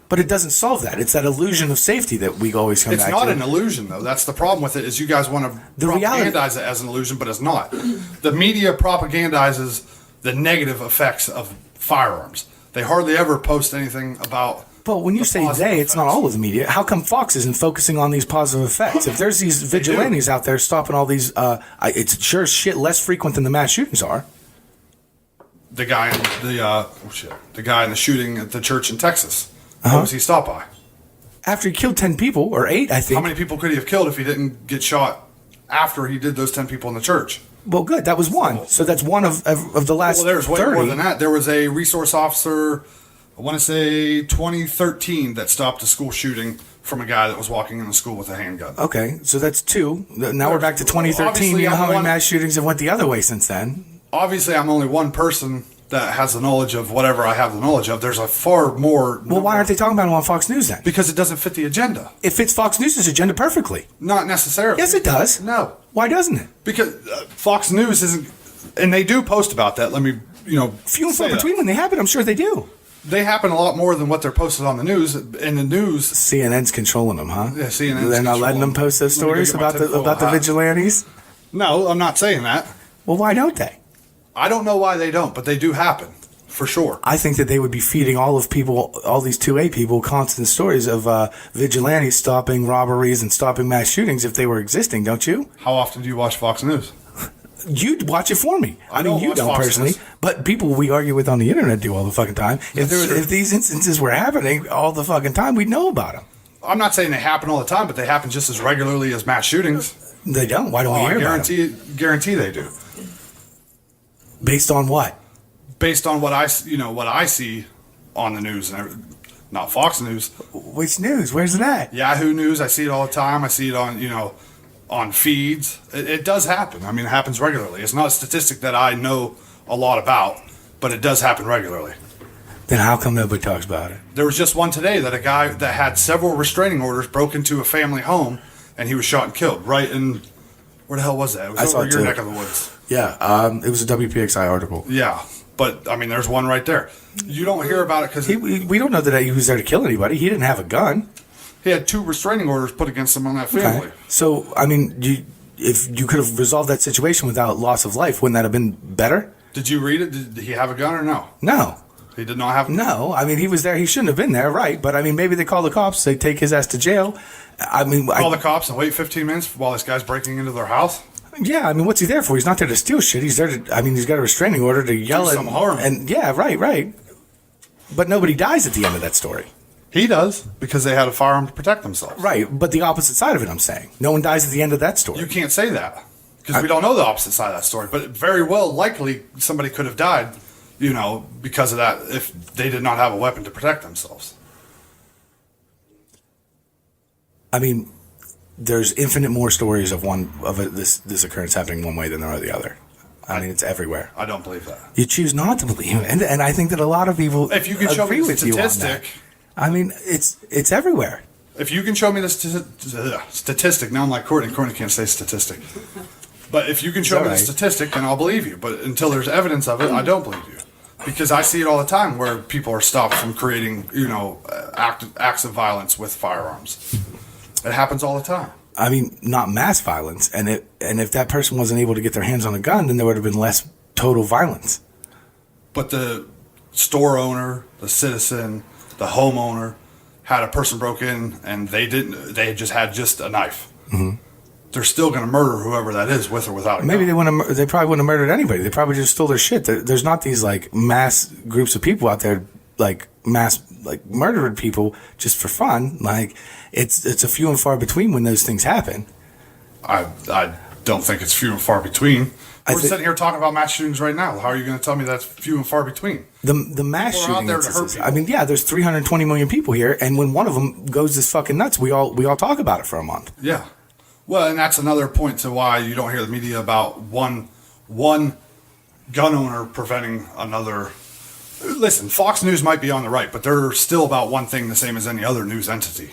But it doesn't solve that. It's that illusion of safety that we always come back to. It's not an illusion, though. That's the problem with it, is you guys want to propagandize it as an illusion, but it's not. The media propagandizes the negative effects of firearms. They hardly ever post anything about... But when you say they, it's not all of the media. How come Fox isn't focusing on these positive effects? If there's these vigilantes out there stopping all these... it's sure as shit less frequent than the mass shootings are. The guy in the guy in the shooting at the church in Texas. What was he stopped by? After he killed 10 people, or 8, I think. How many people could he have killed if he didn't get shot after he did those 10 people in the church? Well, good. That was one. So that's one of the last 30. Well, there's way more than that. There was a resource officer, I want to say 2013, that stopped a school shooting from a guy that was walking in the school with a handgun. Okay, so that's 2. Now we're back to 2013. You know how many mass shootings have went the other way since then? Obviously, I'm only one person that has the knowledge of whatever I have the knowledge of. There's a far more... Well, why aren't they talking about it on Fox News then? Because it doesn't fit the agenda. It fits Fox News' agenda perfectly. Not necessarily. Yes, it does. No. Why doesn't it? Because Fox News isn't... And they do post about that. Let me, few and far between when they happen. I'm sure they do. They happen a lot more than what they're posted on the news. In the news... CNN's controlling them, huh? Yeah, CNN's They're not letting them post those stories about the vigilantes? No, I'm not saying that. Well, why don't they? I don't know why they don't, but they do happen. For sure. I think that they would be feeding all these 2A people, constant stories of vigilantes stopping robberies and stopping mass shootings if they were existing, don't you? How often do you watch Fox News? You'd watch it for me. I mean, you don't Fox personally, News. But people we argue with on the internet do all the fucking time. If these instances were happening all the fucking time, we'd know about them. I'm not saying they happen all the time, but they happen just as regularly as mass shootings. They don't. Why don't we hear about them? Guarantee they do. Based on what? Based on what I see on the news, and not Fox News. Which news? Where's it at? Yahoo News. I see it all the time. I see it on feeds. It does happen. I mean, it happens regularly. It's not a statistic that I know a lot about, but it does happen regularly. Then how come nobody talks about it? There was just one today that a guy that had several restraining orders broke into a family home, and he was shot and killed right in... Where the hell was that? It was over your neck of the woods. Yeah, it was a WPXI article. Yeah. But, I mean, there's one right there. You don't hear about it because... We don't know that he was there to kill anybody. He didn't have a gun. He had 2 restraining orders put against him on that family. Okay. So, I mean, if you could have resolved that situation without loss of life, wouldn't that have been better? Did you read it? Did he have a gun or no? No. He did not have a gun? No. I mean, he was there. He shouldn't have been there, right? But, I mean, maybe they call the cops. They take his ass to jail. I mean... Call the cops and wait 15 minutes while this guy's breaking into their house? Yeah, I mean, what's he there for? He's not there to steal shit. He's there to... I mean, he's got a restraining order to yell at... some harm. And, yeah, right. But nobody dies at the end of that story. He does, because they had a firearm to protect themselves. Right, but the opposite side of it, I'm saying. No one dies at the end of that story. You can't say that, because we don't know the opposite side of that story. But very well likely somebody could have died, because of that, if they did not have a weapon to protect themselves. I mean... There's infinite more stories of this occurrence happening one way than there are the other. I mean, it's everywhere. I don't believe that. You choose not to believe it, and I think that a lot of people if you can show me the statistic, I mean, it's everywhere. If you can show me the statistic, now I'm like Courtney. Courtney can't say statistic, but if you can show me the statistic, then I'll believe you. But until there's evidence of it, I don't believe you, because I see it all the time where people are stopped from creating, acts of violence with firearms. It happens all the time. I mean, not mass violence, and if that person wasn't able to get their hands on a gun, then there would have been less total violence. But the store owner, the citizen, the homeowner had a person broke in, and they just had a knife. Mm-hmm. They're still going to murder whoever that is, with or without a gun. Maybe they probably wouldn't have murdered anybody. They probably just stole their shit. There's not these like mass groups of people out there, like mass like murdering people just for fun. Like it's a few and far between when those things happen. I don't think it's few and far between. We're sitting here talking about mass shootings right now. How are you going to tell me that's few and far between? The mass shooting instances. I mean, yeah, there's 320 million people here, and when one of them goes this fucking nuts, we all talk about it for a month. Yeah. Well, and that's another point to why you don't hear the media about one gun owner preventing another Listen, Fox News might be on the right, but they're still about one thing the same as any other news entity: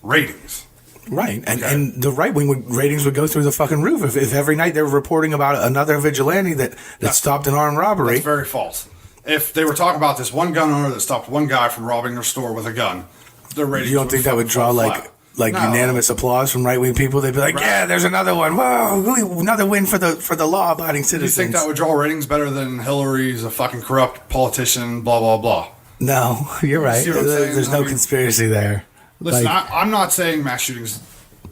ratings. Right, and the right wing ratings would go through the fucking roof if every night they were reporting about another vigilante that stopped an armed robbery. That's very false. If they were talking about this one gun owner that stopped one guy from robbing their store with a gun, their ratings. You don't think that would draw like unanimous applause from right wing people? They'd be like, "Yeah, there's another one. Whoa, another win for the law abiding citizens." You think that would draw ratings better than Hillary's a fucking corrupt politician? Blah blah blah. No, you're right. There's no conspiracy there. Listen, I'm not saying mass shootings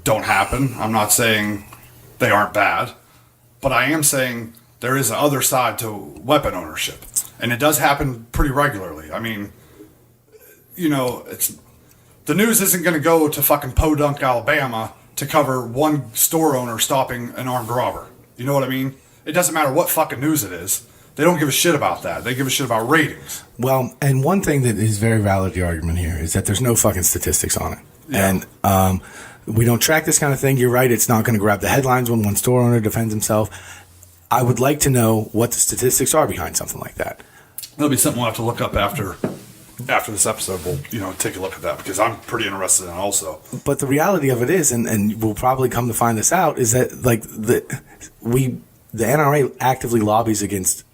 don't happen. I'm not saying they aren't bad. But I am saying there is another side to weapon ownership. And it does happen pretty regularly. I mean, the news isn't going to go to fucking Podunk, Alabama to cover one store owner stopping an armed robber. You know what I mean? It doesn't matter what fucking news it is. They don't give a shit about that. They give a shit about ratings. Well, and one thing that is very valid, the argument here, is that there's no fucking statistics on it. Yeah. And we don't track this kind of thing. You're right. It's not going to grab the headlines when one store owner defends himself. I would like to know what the statistics are behind something like that. That'll be something we'll have to look up after this episode. We'll take a look at that because I'm pretty interested in it also. But the reality of it is, and we'll probably come to find this out, is that the NRA actively lobbies against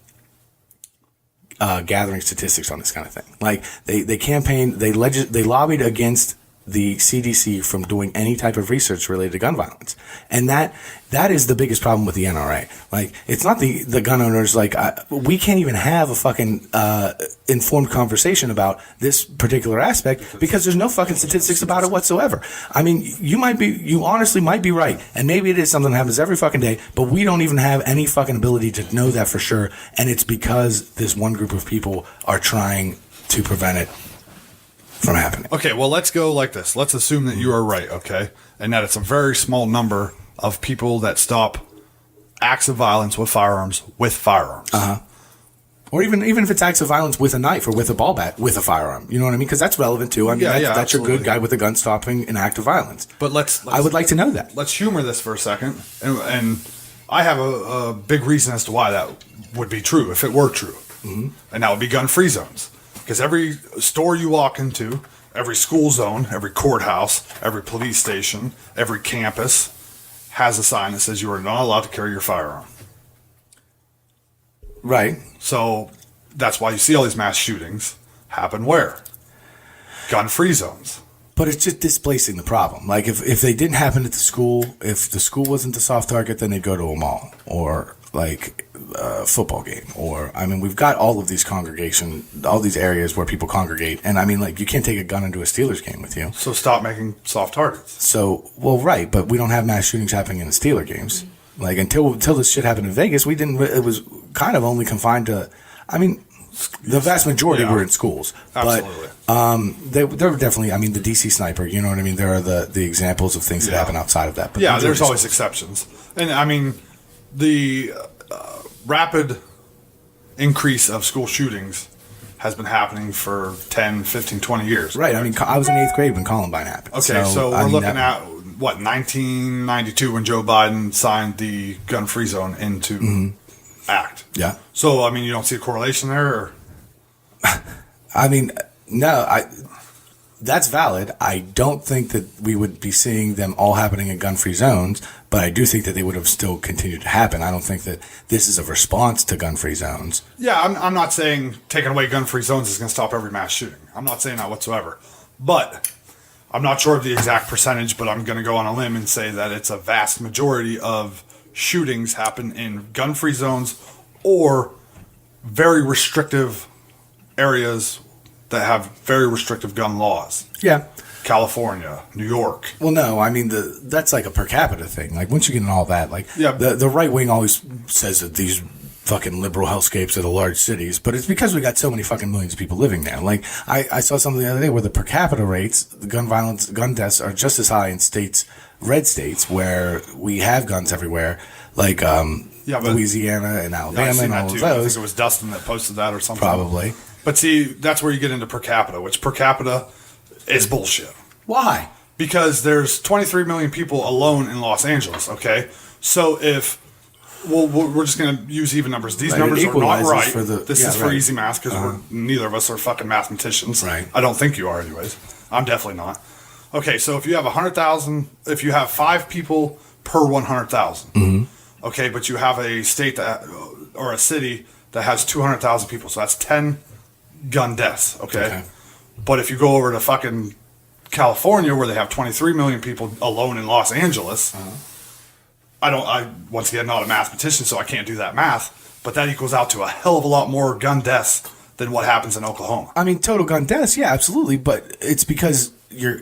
gathering statistics on this kind of thing. Like they campaigned, they lobbied against the CDC from doing any type of research related to gun violence, and that is the biggest problem with the NRA. Like, it's not the gun owners. Like, we can't even have a fucking informed conversation about this particular aspect because there's no fucking statistics about it whatsoever. I mean, you honestly might be right, and maybe it is something that happens every fucking day, but we don't even have any fucking ability to know that for sure, and it's because this one group of people are trying to prevent it from happening. Okay, well, let's go like this. Let's assume that you are right, okay? And that it's a very small number of people that stop acts of violence with firearms. Uh-huh. Or even if it's acts of violence with a knife or with a ball bat with a firearm. You know what I mean? Because that's relevant too. I mean, that's your good guy with a gun stopping an act of violence. But I would like to know that. Let's humor this for a second. And I have a big reason as to why that would be true, if it were true. Mm-hmm. And that would be gun-free zones. Because every store you walk into, every school zone, every courthouse, every police station, every campus has a sign that says you are not allowed to carry your firearm. Right. So that's why you see all these mass shootings happen where? Gun-free zones. But it's just displacing the problem. Like, if they didn't happen at the school, if the school wasn't the soft target, then they'd go to a mall or like a football game. Or, I mean, we've got all of these all these areas where people congregate. And I mean, like, you can't take a gun into a Steelers game with you. So stop making soft targets. So, well, right, but we don't have mass shootings happening in the Steeler games. Like, until this shit happened in Vegas, it was kind of only confined to, I mean, the vast majority were in schools. Absolutely. But there were definitely, I mean, the DC sniper, you know what I mean? There are the examples of things that happen outside of that. But there's always exceptions. And, I mean, the rapid increase of school shootings has been happening for 10, 15, 20 years. Right. I mean, I was in 8th grade when Columbine happened. Okay, so we're looking at, 1992 when Joe Biden signed the gun-free zone into Act. Yeah. So, I mean, you don't see a correlation there? Or? I mean, no, that's valid. I don't think that we would be seeing them all happening in gun-free zones, but I do think that they would have still continued to happen. I don't think that this is a response to gun-free zones. Yeah, I'm not saying taking away gun-free zones is going to stop every mass shooting. I'm not saying that whatsoever. But I'm not sure of the exact percentage, but I'm going to go on a limb and say that it's a vast majority of shootings happen in gun-free zones or very restrictive areas that have very restrictive gun laws. Yeah. California, New York. Well, no, I mean, that's like a per capita thing. Like, once you get in all that, like, the right wing always says that these fucking liberal hellscapes are the large cities, but it's because we got so many fucking millions of people living there. Like, I saw something the other day where the per capita rates, the gun deaths are just as high in red states where we have guns everywhere, like Louisiana and Alabama and all of those. I think it was Dustin that posted that or something. Probably. But see, that's where you get into per capita, which per capita is bullshit. Why? Because there's 23 million people alone in Los Angeles, okay? So if Well, we're just going to use even numbers. These Right, numbers it are not equalizes right. for the- This yeah, is for right. easy math because neither of us are fucking mathematicians. Right. I don't think you are, anyways. I'm definitely not. Okay, so if you have 100,000, if you have 5 people per 100,000, okay, but you have a state that or a city that has 200,000 people, so that's 10 gun deaths. Okay, but if you go over to fucking California where they have 23 million people alone in Los Angeles. I once again not a mathematician, so I can't do that math, but that equals out to a hell of a lot more gun deaths than what happens in Oklahoma. I mean, total gun deaths, yeah, absolutely, but it's because you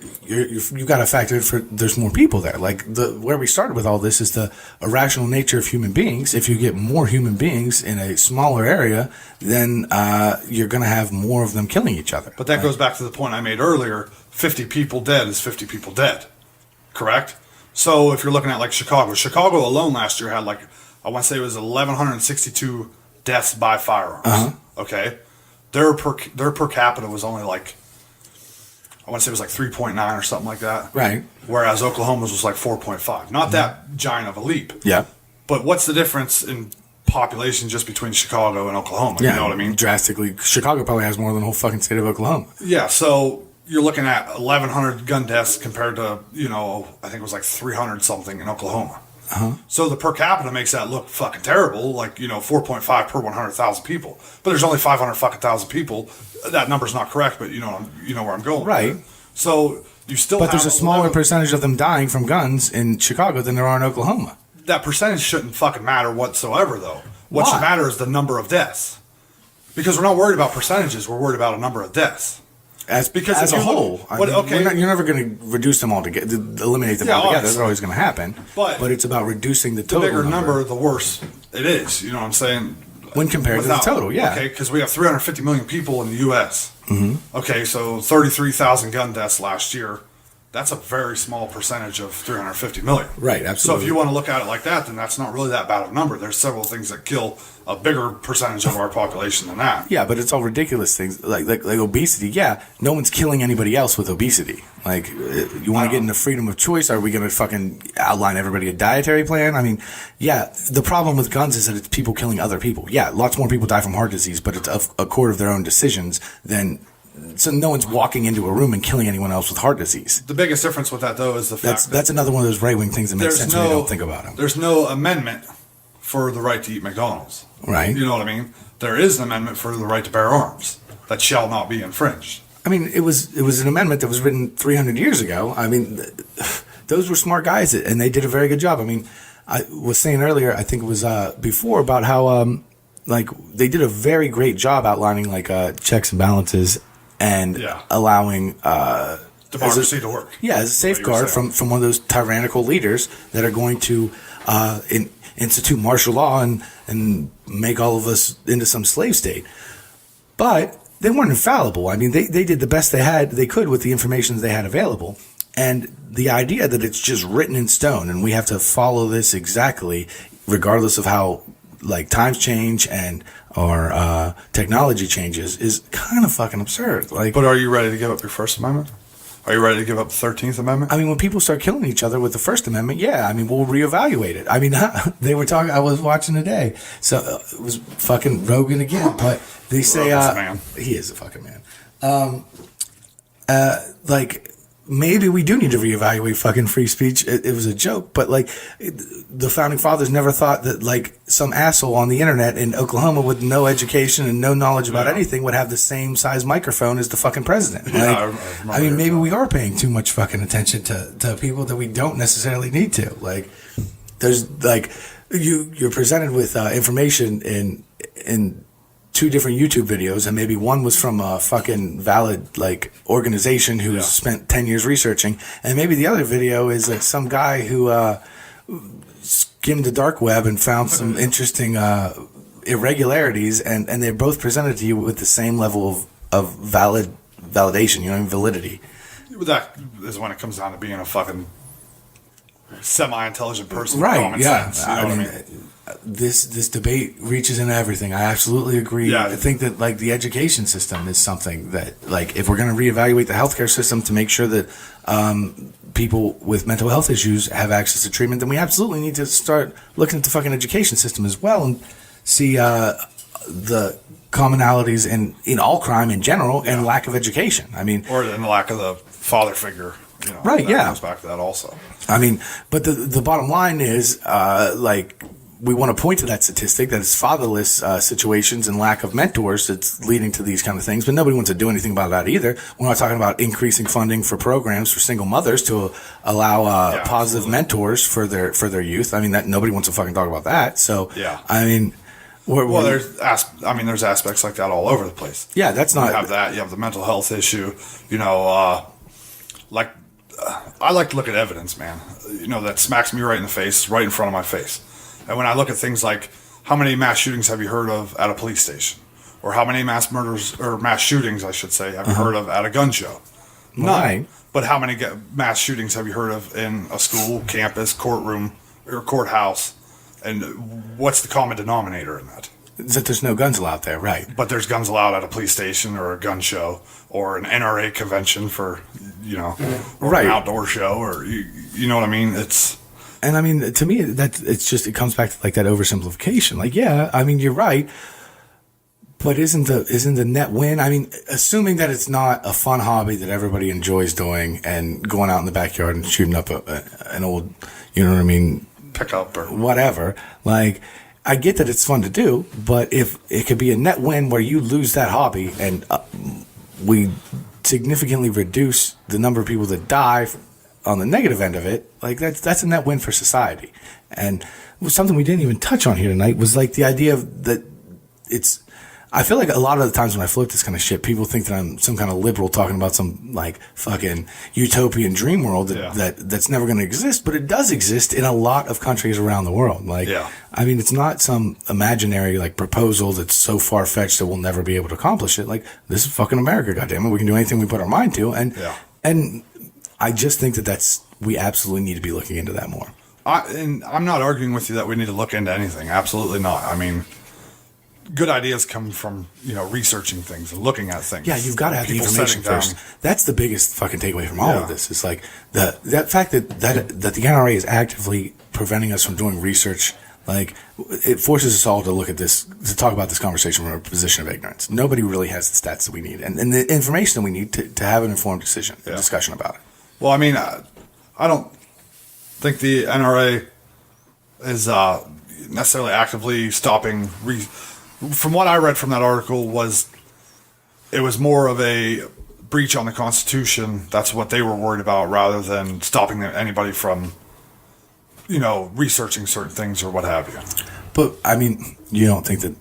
got to factor in for there's more people there. Like where we started with all this is the irrational nature of human beings. If you get more human beings in a smaller area, then you're going to have more of them killing each other. But that goes back to the point I made earlier. 50 people dead is 50 people dead, correct? So if you're looking at like Chicago alone last year had like, I want to say it was 1,162 deaths by firearms. Okay, their per capita was only like, I want to say it was like 3.9 or something like that. Right. Whereas Oklahoma's was like 4.5. Not that giant of a leap. Yeah. But what's the difference in population just between Chicago and Oklahoma? Yeah, You know what I mean? drastically. Chicago probably has more than the whole fucking state of Oklahoma. Yeah, so you're looking at 1,100 gun deaths compared to, I think it was like 300 something in Oklahoma. So the per capita makes that look fucking terrible, like, 4.5 per 100,000 people. But there's only 500 fucking thousand people. That number's not correct, but you know where I'm going. Right. So you still But have there's a smaller 11 percentage of them dying from guns in Chicago than there are in Oklahoma. That percentage shouldn't fucking matter whatsoever, though. What Why? should matter is the number of deaths. Because we're not worried about percentages, we're worried about a number of deaths. Because as if a you look- whole, What- okay. you're never going to reduce them all together, eliminate them Yeah, all together. obviously. That's always going to happen. But it's about reducing the The total bigger number, the worse it is. You know what I'm saying? when compared to the total. Yeah. Okay, because we have 350 million people in the U.S. Okay, so 33,000 gun deaths last year. That's a very small percentage of 350 million. Right, So absolutely. if you want to look at it like that, then that's not really that bad of a number. There's several things that kill a bigger percentage of our population than that. Yeah, but it's all ridiculous things like obesity. Yeah, no one's killing anybody else with obesity. Like, you want to get into freedom of choice? Are we going to fucking outline everybody a dietary plan? I mean, yeah, the problem with guns is that it's people killing other people. Yeah, lots more people die from heart disease, but it's a court of their own decisions than. So no one's walking into a room and killing anyone else with heart disease. The biggest difference with that, though, is the fact That's another one of those right wing things that makes sense when you don't think about them. There's no amendment for the right to eat McDonald's. Right. You know what I mean? There is an amendment for the right to bear arms that shall not be infringed. I mean, it was an amendment that was written 300 years ago. I mean, those were smart guys, and they did a very good job. I mean, I was saying earlier, I think it was before, about how they did a very great job outlining checks and balances and allowing democracy to work. Yeah, as a safeguard from one of those tyrannical leaders that are going to institute martial law and make all of us into some slave state. But they weren't infallible. I mean, they did the best they could with the information they had available. And the idea that it's just written in stone and we have to follow this exactly, regardless of how times change and our technology changes, is kind of fucking absurd. But are you ready to give up your First Amendment? Are you ready to give up the 13th Amendment? I mean, when people start killing each other with the First Amendment, yeah, I mean, we'll reevaluate it. I mean, they were talking, I was watching today, so it was fucking Rogan again, but they say, man. He is a fucking man. Maybe we do need to reevaluate fucking free speech. It was a joke, but the founding fathers never thought that some asshole on the internet in Oklahoma with no education and no knowledge about anything would have the same size microphone as the fucking president. I mean, maybe we are paying too much fucking attention to people that we don't necessarily need to. There's you're presented with information in 2 different YouTube videos, and maybe one was from a fucking valid organization who's spent 10 years researching, and maybe the other video is some guy who skimmed the dark web and found some interesting irregularities, and they're both presented to you with the same level of validation, validity. That is when it comes down to being a fucking semi-intelligent person. Right, With common yeah. sense, you know what I mean? this debate reaches into everything. I absolutely agree. Yeah. I think that like the education system is something that like if we're going to reevaluate the healthcare system to make sure that people with mental health issues have access to treatment, then we absolutely need to start looking at the fucking education system as well and see the commonalities in all crime in general and lack of education. I mean, or in the lack of the father figure. You know, right? That Yeah, comes back to that also. I mean, but the bottom line is like. We want to point to that statistic that it's fatherless situations and lack of mentors that's leading to these kind of things, but nobody wants to do anything about that either. We're not talking about increasing funding for programs for single mothers to allow positive mentors for their youth. I mean, that nobody wants to fucking talk about that. So, yeah, I mean, there's aspects like that all over the place. Yeah, that's not. You have that. You have the mental health issue. You know, I like to look at evidence, man. You know, that smacks me right in the face, right in front of my face. And when I look at things like how many mass shootings have you heard of at a police station? Or how many mass murders, or mass shootings, I should say, have you heard of at a gun show? None. Right. But how many mass shootings have you heard of in a school, campus, courtroom, or courthouse? And what's the common denominator in that? That there's no guns allowed there, right? But there's guns allowed at a police station or a gun show or an NRA convention for, you know, or an outdoor show, or you know what I mean? And I mean, to me, it comes back to like that oversimplification. Like, yeah, I mean, you're right, but isn't the net win? I mean, assuming that it's not a fun hobby that everybody enjoys doing and going out in the backyard and shooting up an old, you know what I mean, pickup or whatever. Like, I get that it's fun to do, but if it could be a net win where you lose that hobby and we significantly reduce the number of people that die on the negative end of it, like that's a net win for society. And something we didn't even touch on here tonight was like the idea of that it's. I feel like a lot of the times when I float this kind of shit, people think that I'm some kind of liberal talking about some like fucking utopian dream world that's never going to exist, but it does exist in a lot of countries around the world. Like, I mean, it's not some imaginary like proposal that's so far fetched that we'll never be able to accomplish it. Like, this is fucking America, goddammit. We can do anything we put our mind to, and I just think that we absolutely need to be looking into that more. And I'm not arguing with you that we need to look into anything. Absolutely not. I mean, good ideas come from, you know, researching things and looking at things. Yeah, you've got to have the information first. That's the biggest fucking takeaway from all of this. It's like that fact that the NRA is actively preventing us from doing research. Like, it forces us all to look at this, to talk about this conversation from a position of ignorance. Nobody really has the stats that we need and the information that we need to have an informed discussion about it. Well, I mean, I don't think the NRA is necessarily actively stopping. From what I read from that article, it was more of a breach on the Constitution. That's what they were worried about, rather than stopping anybody from, you know, researching certain things or what have you. But I mean, you don't think that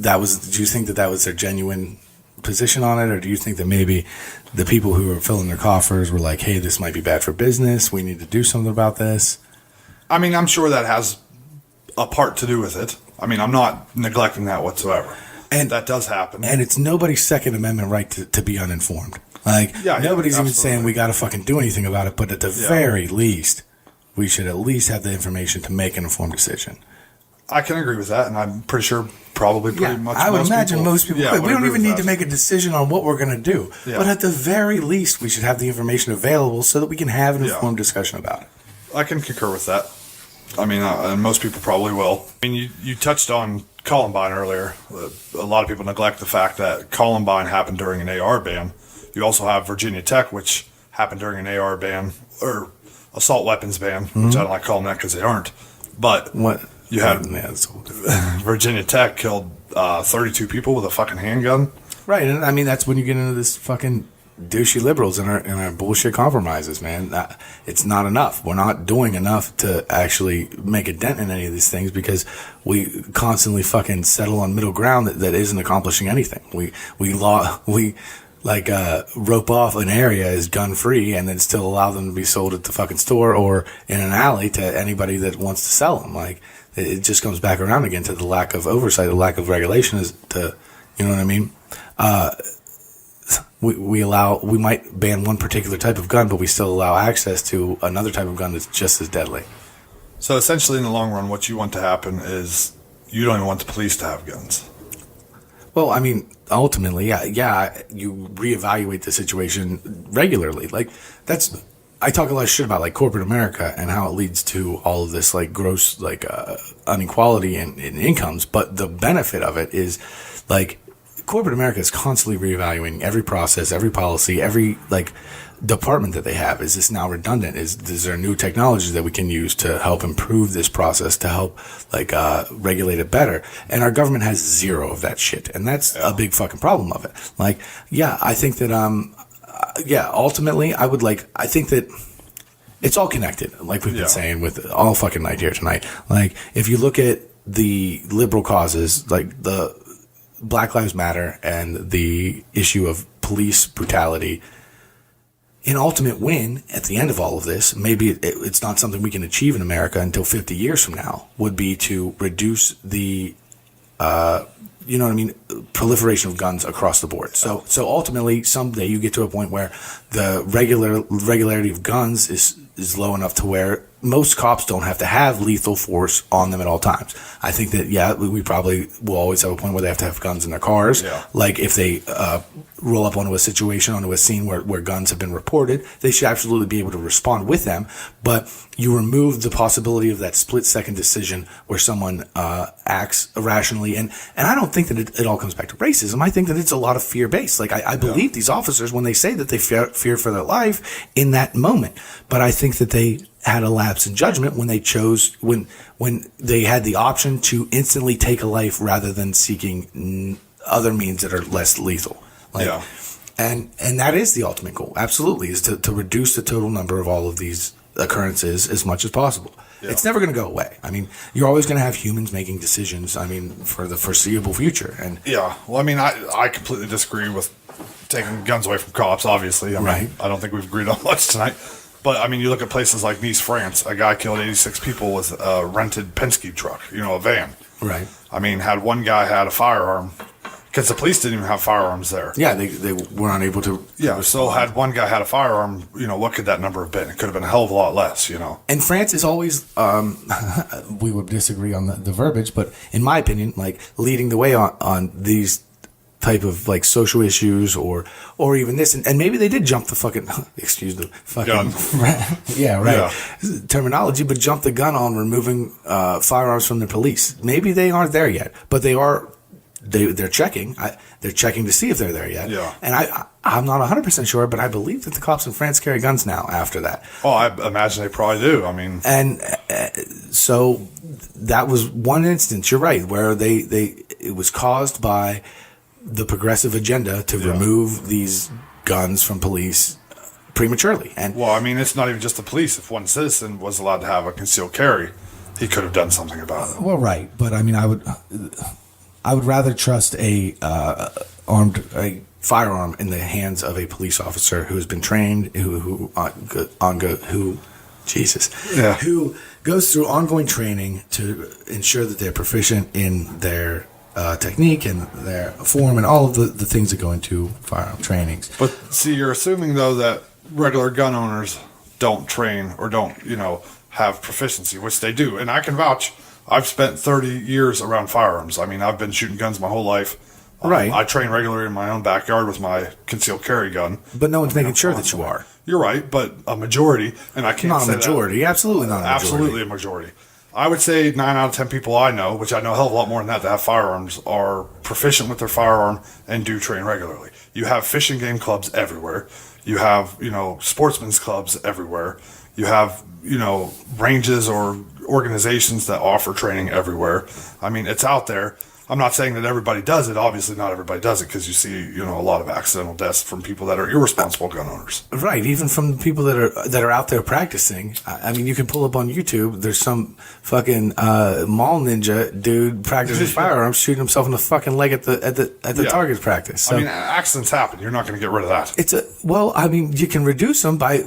that was? Do you think that was their genuine position on it, or do you think that maybe the people who were filling their coffers were like, hey, this might be bad for business, we need to do something about this? I mean, I'm sure that has a part to do with it. I mean, I'm not neglecting that whatsoever. And that does happen. And it's nobody's Second Amendment right to be uninformed. Like, nobody's even saying we got to fucking do anything about it, but at the very least, we should at least have the information to make an informed decision. I can agree with that, and I'm pretty sure pretty much I would imagine most people would. We don't even need to make a decision on what we're going to do. Yeah. But at the very least, we should have the information available so that we can have an informed discussion about it. I can concur with that. I mean, and most people probably will. I mean, you touched on Columbine earlier. A lot of people neglect the fact that Columbine happened during an AR ban. You also have Virginia Tech, which happened during an AR ban, or assault weapons ban, which I don't like calling that because they aren't. But what you had Virginia Tech killed 32 people with a fucking handgun. Right, and I mean, that's when you get into this fucking douchey liberals and our bullshit compromises, man. It's not enough. We're not doing enough to actually make a dent in any of these things because we constantly fucking settle on middle ground that isn't accomplishing anything. We rope off an area as gun free and then still allow them to be sold at the fucking store or in an alley to anybody that wants to sell them. Like, it just comes back around again to the lack of oversight, the lack of regulation is to, you know what I mean? We might ban one particular type of gun, but we still allow access to another type of gun that's just as deadly. So essentially, in the long run, what you want to happen is you don't even want the police to have guns. Well, I mean, ultimately, yeah, you reevaluate the situation regularly. Like, I talk a lot of shit about, like, corporate America and how it leads to all of this, like, gross, like, inequality in incomes. But the benefit of it is, like, corporate America is constantly reevaluating every process, every policy, every, like, department that they have. Is this now redundant? Is there new technologies that we can use to help improve this process, to help, like, regulate it better? And our government has zero of that shit. And that's a big fucking problem of it. Like, yeah, I think that, ultimately, I think that it's all connected, like we've been saying with all fucking night here tonight. Like, if you look at the liberal causes, like the Black Lives Matter and the issue of police brutality, an ultimate win at the end of all of this, maybe it's not something we can achieve in America until 50 years from now, would be to reduce the you know what I mean, proliferation of guns across the board. So ultimately, someday you get to a point where the regularity of guns is low enough to where most cops don't have to have lethal force on them at all times. I think that, we probably will always have a point where they have to have guns in their cars. Yeah. Like, if they roll up onto a situation, onto a scene where guns have been reported, they should absolutely be able to respond with them. But you remove the possibility of that split-second decision where someone acts irrationally. And I don't think that it all comes back to racism. I think that it's a lot of fear-based. Like, I believe these officers when they say that they fear for their life in that moment. But I think that they had a lapse in judgment when they chose, when they had the option to instantly take a life rather than seeking other means that are less lethal. And that is the ultimate goal, absolutely, is to reduce the total number of all of these occurrences as much as possible. Yeah. It's never going to go away. I mean, you're always going to have humans making decisions, I mean, for the foreseeable future. And yeah, well, I mean, I completely disagree with taking guns away from cops, obviously. I mean, I don't think we've agreed on much tonight. But, I mean, you look at places like Nice, France. A guy killed 86 people with a rented Penske truck, a van. Right. I mean, had one guy had a firearm, because the police didn't even have firearms there. Yeah, they were unable to. Yeah, so had one guy had a firearm, what could that number have been? It could have been a hell of a lot less, And France is always, we would disagree on the verbiage, but in my opinion, like, leading the way on these type of, like, social issues or even this, and maybe they did jump the fucking terminology, but jump the gun on removing firearms from the police. Maybe they aren't there yet, but they are. They're checking. They're checking to see if they're there yet. Yeah. And I'm not 100% sure, but I believe that the cops in France carry guns now after that. Oh, I imagine they probably do. I mean, and so that was one instance. You're right, where it was caused by the progressive agenda to remove these guns from police prematurely. And well, I mean, it's not even just the police. If one citizen was allowed to have a concealed carry, he could have done something about it. Well, right, but I mean, I would rather trust a firearm in the hands of a police officer who has been trained, who goes through ongoing training to ensure that they're proficient in their technique and their form and all of the things that go into firearm trainings. But see, you're assuming though that regular gun owners don't train or don't, have proficiency, which they do, and I can vouch. I've spent 30 years around firearms. I mean, I've been shooting guns my whole life. Right. I train regularly in my own backyard with my concealed carry gun. But no one's making sure that you are. You're right, but a majority, and I can't say not a majority, absolutely not a majority. Absolutely a majority. I would say 9 out of 10 people I know, which I know a hell of a lot more than that have firearms, are proficient with their firearm and do train regularly. You have fishing game clubs everywhere. You have, sportsmen's clubs everywhere. You have, ranges or organizations that offer training everywhere. I mean, it's out there. I'm not saying that everybody does it. Obviously, not everybody does it because you see, a lot of accidental deaths from people that are irresponsible gun owners. Right, even from the people that are out there practicing. I mean, you can pull up on YouTube. There's some fucking mall ninja dude practicing firearms, shooting himself in the fucking leg at the target practice. So, I mean, accidents happen. You're not going to get rid of that. You can reduce them by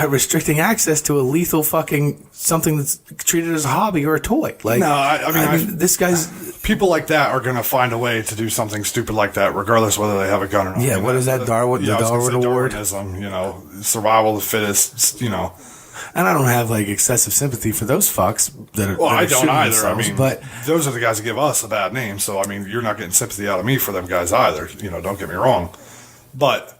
restricting access to a lethal fucking something that's treated as a hobby or a toy. Like, no, I mean, this guy's people like that are going to find a way to do something stupid like that, regardless whether they have a gun or not. Yeah, what is that, Darwin? The Darwin Award? Darwinism, survival of the fittest, And I don't have like excessive sympathy for those fucks that are. Well, that are I don't shooting either. themselves, I mean, but those are the guys that give us a bad name. So, I mean, you're not getting sympathy out of me for them guys either. You know, don't get me wrong. But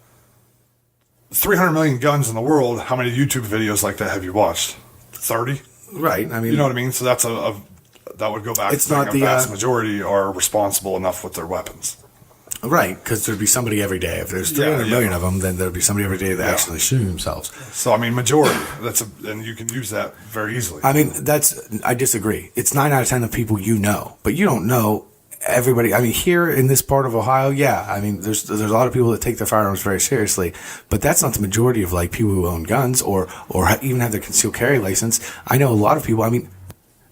300 million guns in the world, how many YouTube videos like that have you watched? 30? right. I mean, You know what I mean? So that's that would go back It's to saying not a the, vast majority are responsible enough with their weapons. right, because there'd be somebody every day. If there's 300 million of them, then there'd be somebody every day that actually shoot themselves. So, I mean, majority. And you can use that very easily. I mean, I disagree. It's 9 out of 10 of people you know, but you don't know everybody. I mean, here in this part of Ohio, yeah. I mean, there's a lot of people that take their firearms very seriously, but that's not the majority of like people who own guns or even have their concealed carry license. I know a lot of people. I mean,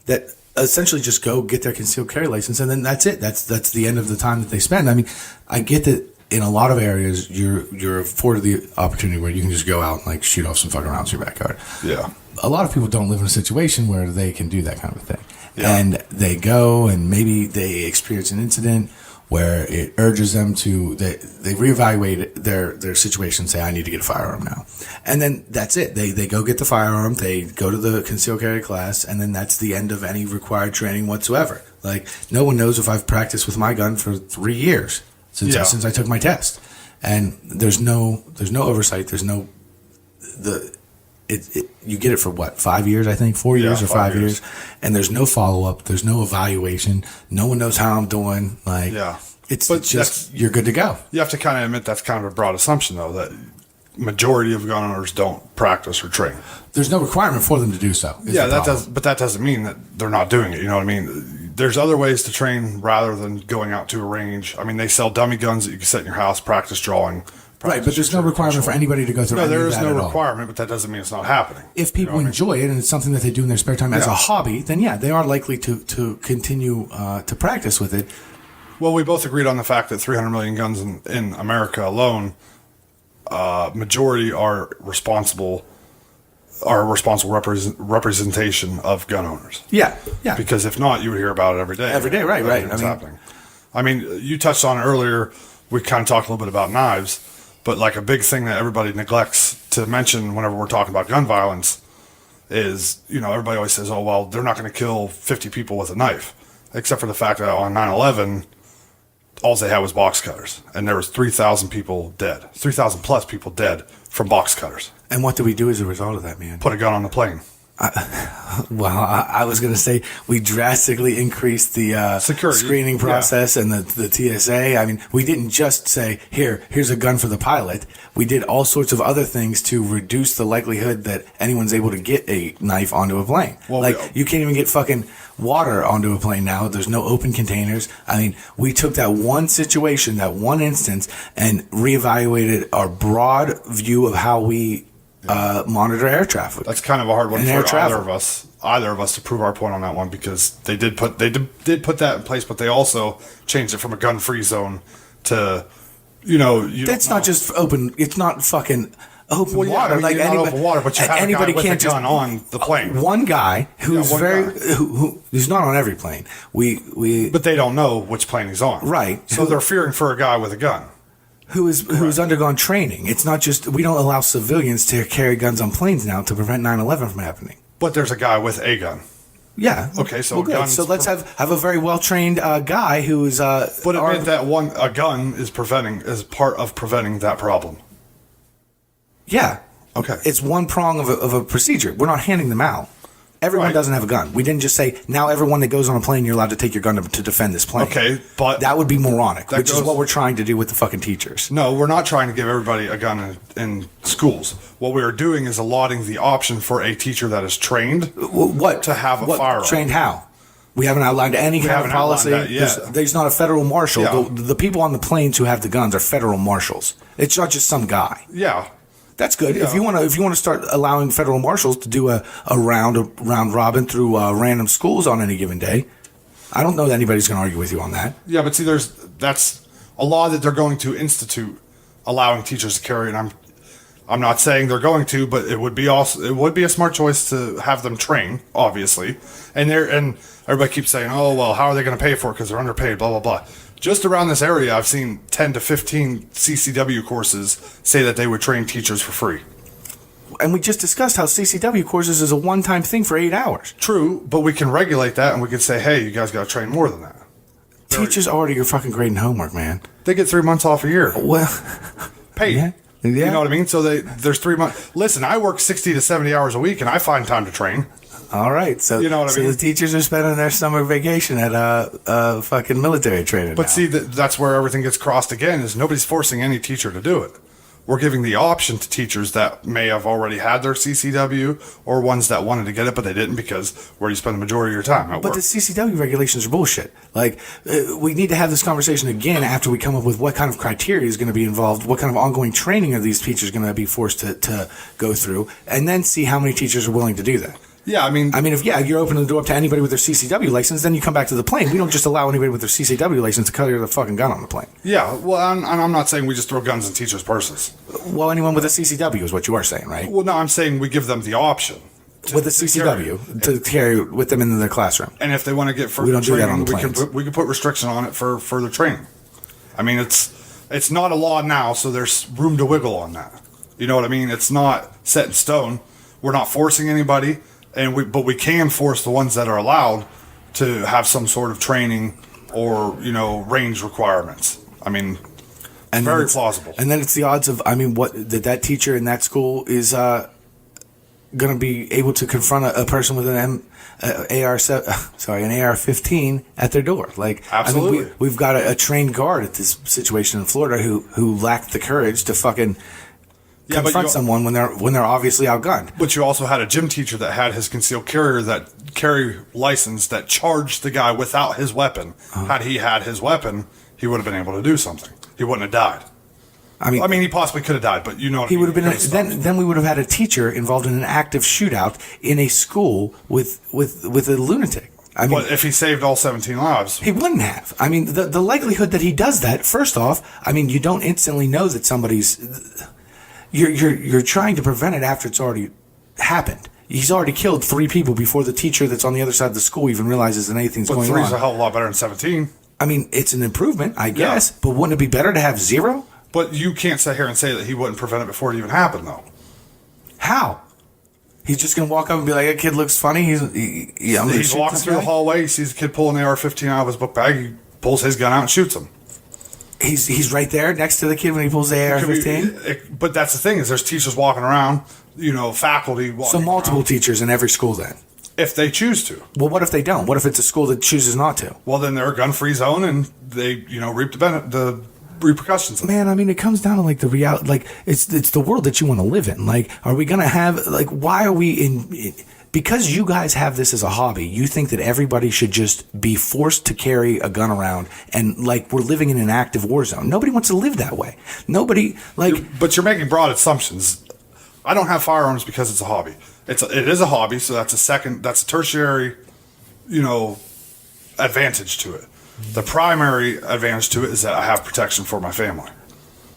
that essentially just go get their concealed carry license and then that's it. That's the end of the time that they spend. I mean, I get that in a lot of areas you're afforded the opportunity where you can just go out and like shoot off some fucking rounds in your backyard. Yeah. A lot of people don't live in a situation where they can do that kind of thing. Yeah. And they go and maybe they experience an incident where it urges them to, they reevaluate their situation and say, I need to get a firearm now. And then that's it. They go get the firearm, they go to the concealed carry class, and then that's the end of any required training whatsoever. Like, no one knows if I've practiced with my gun for 3 years since I took my test. And there's no oversight, there's no, you get it for what, 5 years, I think, 4 years or 5 years, and there's no follow up, there's no evaluation, no one knows how I'm doing. Like, it's just you're good to go. You have to kind of admit that's kind of a broad assumption, though, that majority of gun owners don't practice or train. There's no requirement for them to do so. Yeah, but that doesn't mean that they're not doing it. You know what I mean? There's other ways to train rather than going out to a range. I mean, they sell dummy guns that you can set in your house, practice drawing. Right, but there's no requirement for anybody to go through. No, there is any of that no at all. requirement, but that doesn't mean it's not happening. If people enjoy it and it's something that they do in their spare time as a hobby, then yeah, they are likely to continue to practice with it. Well, we both agreed on the fact that 300 million guns in America alone, majority are responsible representation of gun owners. Yeah, yeah. Because if not, you would hear about it every day. Every day, right. It's happening. I mean, you touched on it earlier. We kind of talked a little bit about knives, but like a big thing that everybody neglects to mention whenever we're talking about gun violence is, you know, everybody always says, oh, well, they're not going to kill 50 people with a knife, except for the fact that on 9/11, all they had was box cutters, and there was 3,000 people dead, 3,000 plus people dead from box cutters. And what do we do as a result of that, man? Put a gun on the plane. I was going to say we drastically increased the security screening process and the TSA. I mean, we didn't just say, here's a gun for the pilot. We did all sorts of other things to reduce the likelihood that anyone's able to get a knife onto a plane. Well, you can't even get fucking water onto a plane now. There's no open containers. I mean, we took that one situation, that one instance, and reevaluated our broad view of how we monitor air traffic. That's kind of a hard one for either of us to prove our point on that one, because they did put that in place, but they also changed it from a gun-free zone to, That's not just open. It's not fucking open water. I mean, like not open water, but you have anybody a guy with a gun on the plane. One guy who's who's not on every plane. But they don't know which plane he's on, right? So they're fearing for a guy with a gun. Who's undergone training. It's not just, we don't allow civilians to carry guns on planes now to prevent 9/11 from happening. But there's a guy with a gun. Yeah. Okay, so so let's have a very well trained guy who is. But it meant that a gun is part of preventing that problem. Yeah. Okay. It's one prong of a procedure. We're not handing them out. Everyone doesn't have a gun. We didn't just say, now everyone that goes on a plane, you're allowed to take your gun to defend this plane. Okay, but that would be moronic, which is what we're trying to do with the fucking teachers. No, we're not trying to give everybody a gun in schools. What we are doing is allotting the option for a teacher that is trained to have a firearm. Trained how? We haven't outlined any kind of policy. There's not a federal marshal. Yeah. The people on the planes who have the guns are federal marshals. It's not just some guy. Yeah. That's good. Yeah. If you want to start allowing federal marshals to do a round robin through random schools on any given day, I don't know that anybody's going to argue with you on that. Yeah, but see, that's a law that they're going to institute, allowing teachers to carry. And I'm not saying they're going to, but it would be a smart choice to have them train, obviously. And everybody keeps saying, oh well, how are they going to pay for it because they're underpaid, blah blah blah. Just around this area, I've seen 10 to 15 CCW courses say that they would train teachers for free. And we just discussed how CCW courses is a one-time thing for 8 hours. True, but we can regulate that, and we can say, hey, you guys got to train more than that. Teachers already are fucking grading homework, man. They get 3 months off a year. Well, paid. Yeah. You know what I mean? So there's 3 months. Listen, I work 60 to 70 hours a week, and I find time to train. All right, so you know what I mean? The teachers are spending their summer vacation at fucking military training. But now. see, that's where everything gets crossed again. Is nobody's forcing any teacher to do it. We're giving the option to teachers that may have already had their CCW or ones that wanted to get it, but they didn't because where do you spend the majority of your time at But work? the CCW regulations are bullshit. Like, we need to have this conversation again after we come up with what kind of criteria is going to be involved, what kind of ongoing training are these teachers going to be forced to go through, and then see how many teachers are willing to do that. Yeah, I mean, if you're opening the door up to anybody with their CCW license, then you come back to the plane. We don't just allow anybody with their CCW license to carry the fucking gun on the plane. yeah, well, I'm not saying we just throw guns in teachers' purses. Well, anyone with a CCW is what you are saying, right? Well, no, I'm saying we give them the option. With a CCW to carry with them into their classroom. And if they want to get further We don't do that on training, the planes. we can put restriction on it for further training. I mean, it's not a law now, so there's room to wiggle on that. You know what I mean? It's not set in stone. We're not forcing anybody, but we can force the ones that are allowed to have some sort of training or range requirements. I mean, very plausible. And then it's the odds of what that teacher in that school is going to be able to confront a person with an AR-15 at their door. Like, absolutely, we've got a trained guard at this situation in Florida who lacked the courage to fucking confront someone when they're obviously outgunned. But you also had a gym teacher that had his concealed carry license that charged the guy without his weapon. Had he had his weapon, he would have been able to do something. He wouldn't have died. I mean, he possibly could have died, but you know what he would have been. Then we would have had a teacher involved in an active shootout in a school with a lunatic. But if he saved all 17 lives, he wouldn't have. The likelihood that he does that. First off, you don't instantly know that somebody's. You're trying to prevent it after it's already happened. He's already killed 3 people before the teacher that's on the other side of the school even realizes that anything's going on. But 3 is a hell of a lot better than 17. It's an improvement, I guess. Yeah. But wouldn't it be better to have 0? But you can't sit here and say that he wouldn't prevent it before it even happened, though. How? He's just going to walk up and be like, that kid looks funny. He's walking through the hallway. He sees a kid pulling an AR-15 out of his book bag. He pulls his gun out and shoots him. He's right there next to the kid when he pulls the AR-15? But that's the thing is there's teachers walking around, faculty walking So multiple teachers in every school then? If they choose to. Well, what if they don't? What if it's a school that chooses not to? Well, then they're a gun-free zone and they, reap the repercussions. Man, it comes down to the reality. It's the world that you want to live in. Are we gonna have why are we in? Because you guys have this as a hobby, you think that everybody should just be forced to carry a gun around and we're living in an active war zone. Nobody wants to live that way. Nobody But you're making broad assumptions. I don't have firearms because it's a hobby. It is a hobby, so that's a tertiary, advantage to it. The primary advantage to it is that I have protection for my family.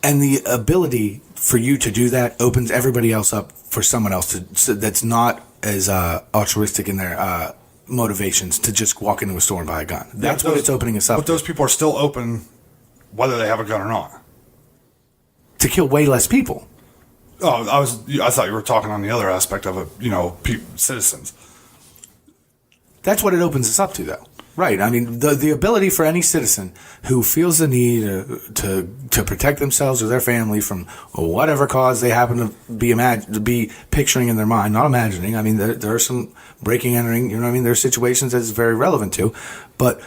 And the ability for you to do that opens everybody else up for someone else that's not as altruistic in their motivations to just walk into a store and buy a gun. That's what it's opening us up. But those people are still open whether they have a gun or not. To kill way less people. Oh, I thought you were talking on the other aspect of it, citizens. That's what it opens us up to, though. Right. The ability for any citizen who feels the need to protect themselves or their family from whatever cause they happen to be picturing in their mind, not imagining. There are some breaking, entering, there are situations that it's very relevant to. But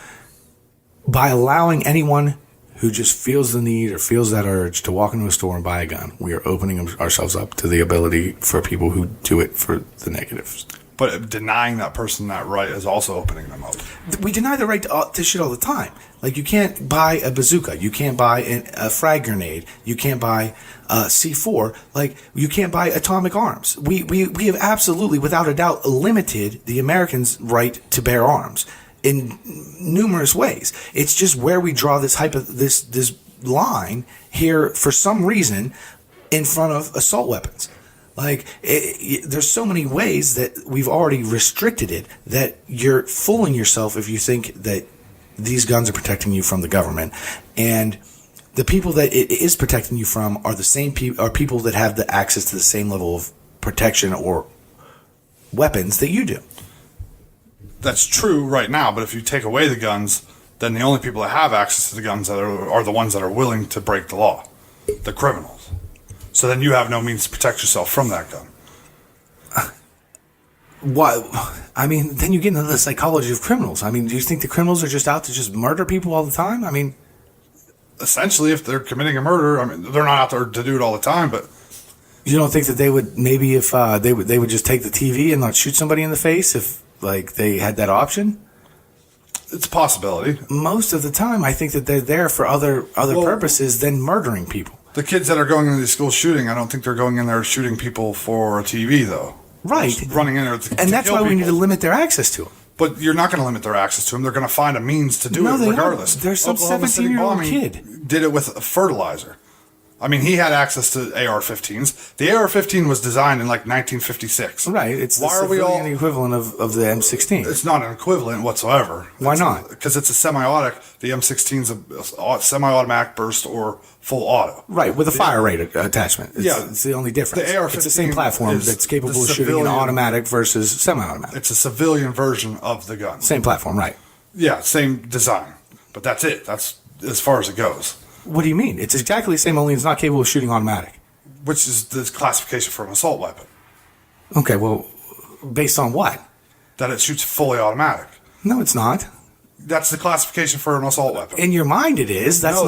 by allowing anyone who just feels the need or feels that urge to walk into a store and buy a gun, we are opening ourselves up to the ability for people who do it for the negatives. But denying that person that right is also opening them up. We deny the right to shit all the time. You can't buy a bazooka. You can't buy a frag grenade. You can't buy C4. You can't buy atomic arms. We have absolutely, without a doubt, limited the Americans' right to bear arms in numerous ways. It's just where we draw this this line here for some reason in front of assault weapons. There's so many ways that we've already restricted it that you're fooling yourself if you think that these guns are protecting you from the government. And the people that it is protecting you from are the same people that have the access to the same level protection or weapons that you do. That's true right now, but if you take away the guns, then the only people that have access to the guns are the ones that are willing to break the law, the criminals. So then you have no means to protect yourself from that gun. Why? I mean, then you get into the psychology of criminals. I mean, do you think the criminals are just out to just murder people all the time? I mean, essentially, if they're committing a murder, I mean, they're not out there to do it all the time, but you don't think that they would maybe if they would just take the TV and not shoot somebody in the face if like they had that option? it's a possibility. Most of the time, I think that they're there for other purposes than murdering people. The kids that are going into these schools shooting, I don't think they're going in there shooting people for a TV, though. Right. Just running in there to and that's kill why we people. need to limit their access to them. But you're not going to limit their access to them. They're going to find a means to do it regardless. There's some Oklahoma City 17-year-old bombing kid. did it with a fertilizer. I mean, he had access to AR-15s. The AR-15 was designed in like 1956. Right. It's Why are we all the equivalent of the M16. It's not an equivalent whatsoever. Why not? Because it's a semi-automatic. The M16's a semi-automatic burst or full auto. Right, with a fire rate attachment. It's the only difference. The AR-15 it's the same platform that's capable of shooting an automatic versus semi-automatic. It's a civilian version of the gun. Same platform, right. Yeah, same design. But that's it. That's as far as it goes. What do you mean? It's exactly the same, only it's not capable of shooting automatic. Which is the classification for an assault weapon. Okay, well, based on what? That it shoots fully automatic. No, it's not. That's the classification for an assault weapon. In your mind, it is. That's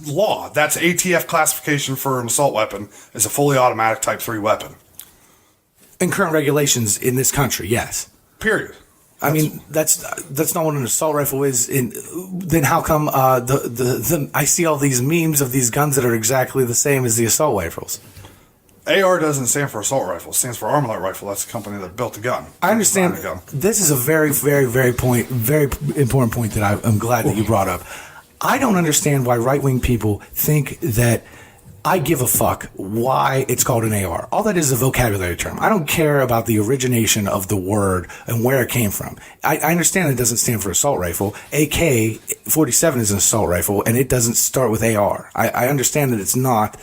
law. That's ATF classification for an assault weapon is a fully automatic Type 3 weapon. In current regulations in this country, yes. Period. I mean, that's not what an assault rifle is. Then how come I see all these memes of these guns that are exactly the same as the assault rifles? AR doesn't stand for assault rifle. It stands for Armalite Rifle. That's the company that built the gun. I understand. This is a very, very, very important point that I'm glad that you brought up. I don't understand why right-wing people think that I give a fuck why it's called an AR. All that is a vocabulary term. I don't care about the origination of the word and where it came from. I understand it doesn't stand for assault rifle. AK-47 is an assault rifle, and it doesn't start with AR. I understand that it's not.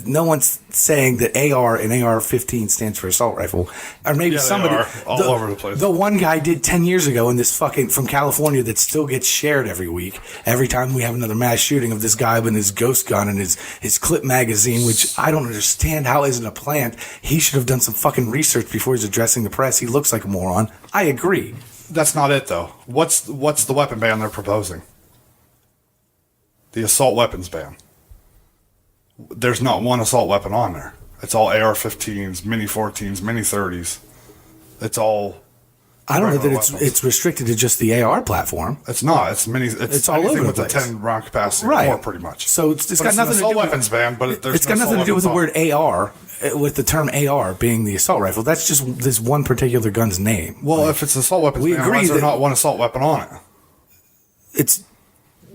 No one's saying that AR and AR-15 stands for assault rifle. Or maybe somebody... They are all over the place. The one guy did 10 years ago in this fucking... From California that still gets shared every week. Every time we have another mass shooting of this guy with his ghost gun and his clip magazine, which I don't understand how isn't a plant. He should have done some fucking research before he's addressing the press. He looks like a moron. I agree. That's not it, though. What's the weapon ban they're proposing? The assault weapons ban. There's not one assault weapon on there. It's all AR-15s, Mini 14s, Mini 30s. It's all. I don't know that it's restricted to just the AR platform. It's not. It's mini. It's all over the with place. a 10 round capacity, right? More pretty much. So it's got nothing to do with weapons ban, but it's got nothing to do with the word AR, with the term AR being the assault rifle. That's just this one particular gun's name. Well, if it's assault weapons ban, why is there not one assault weapon on it? It's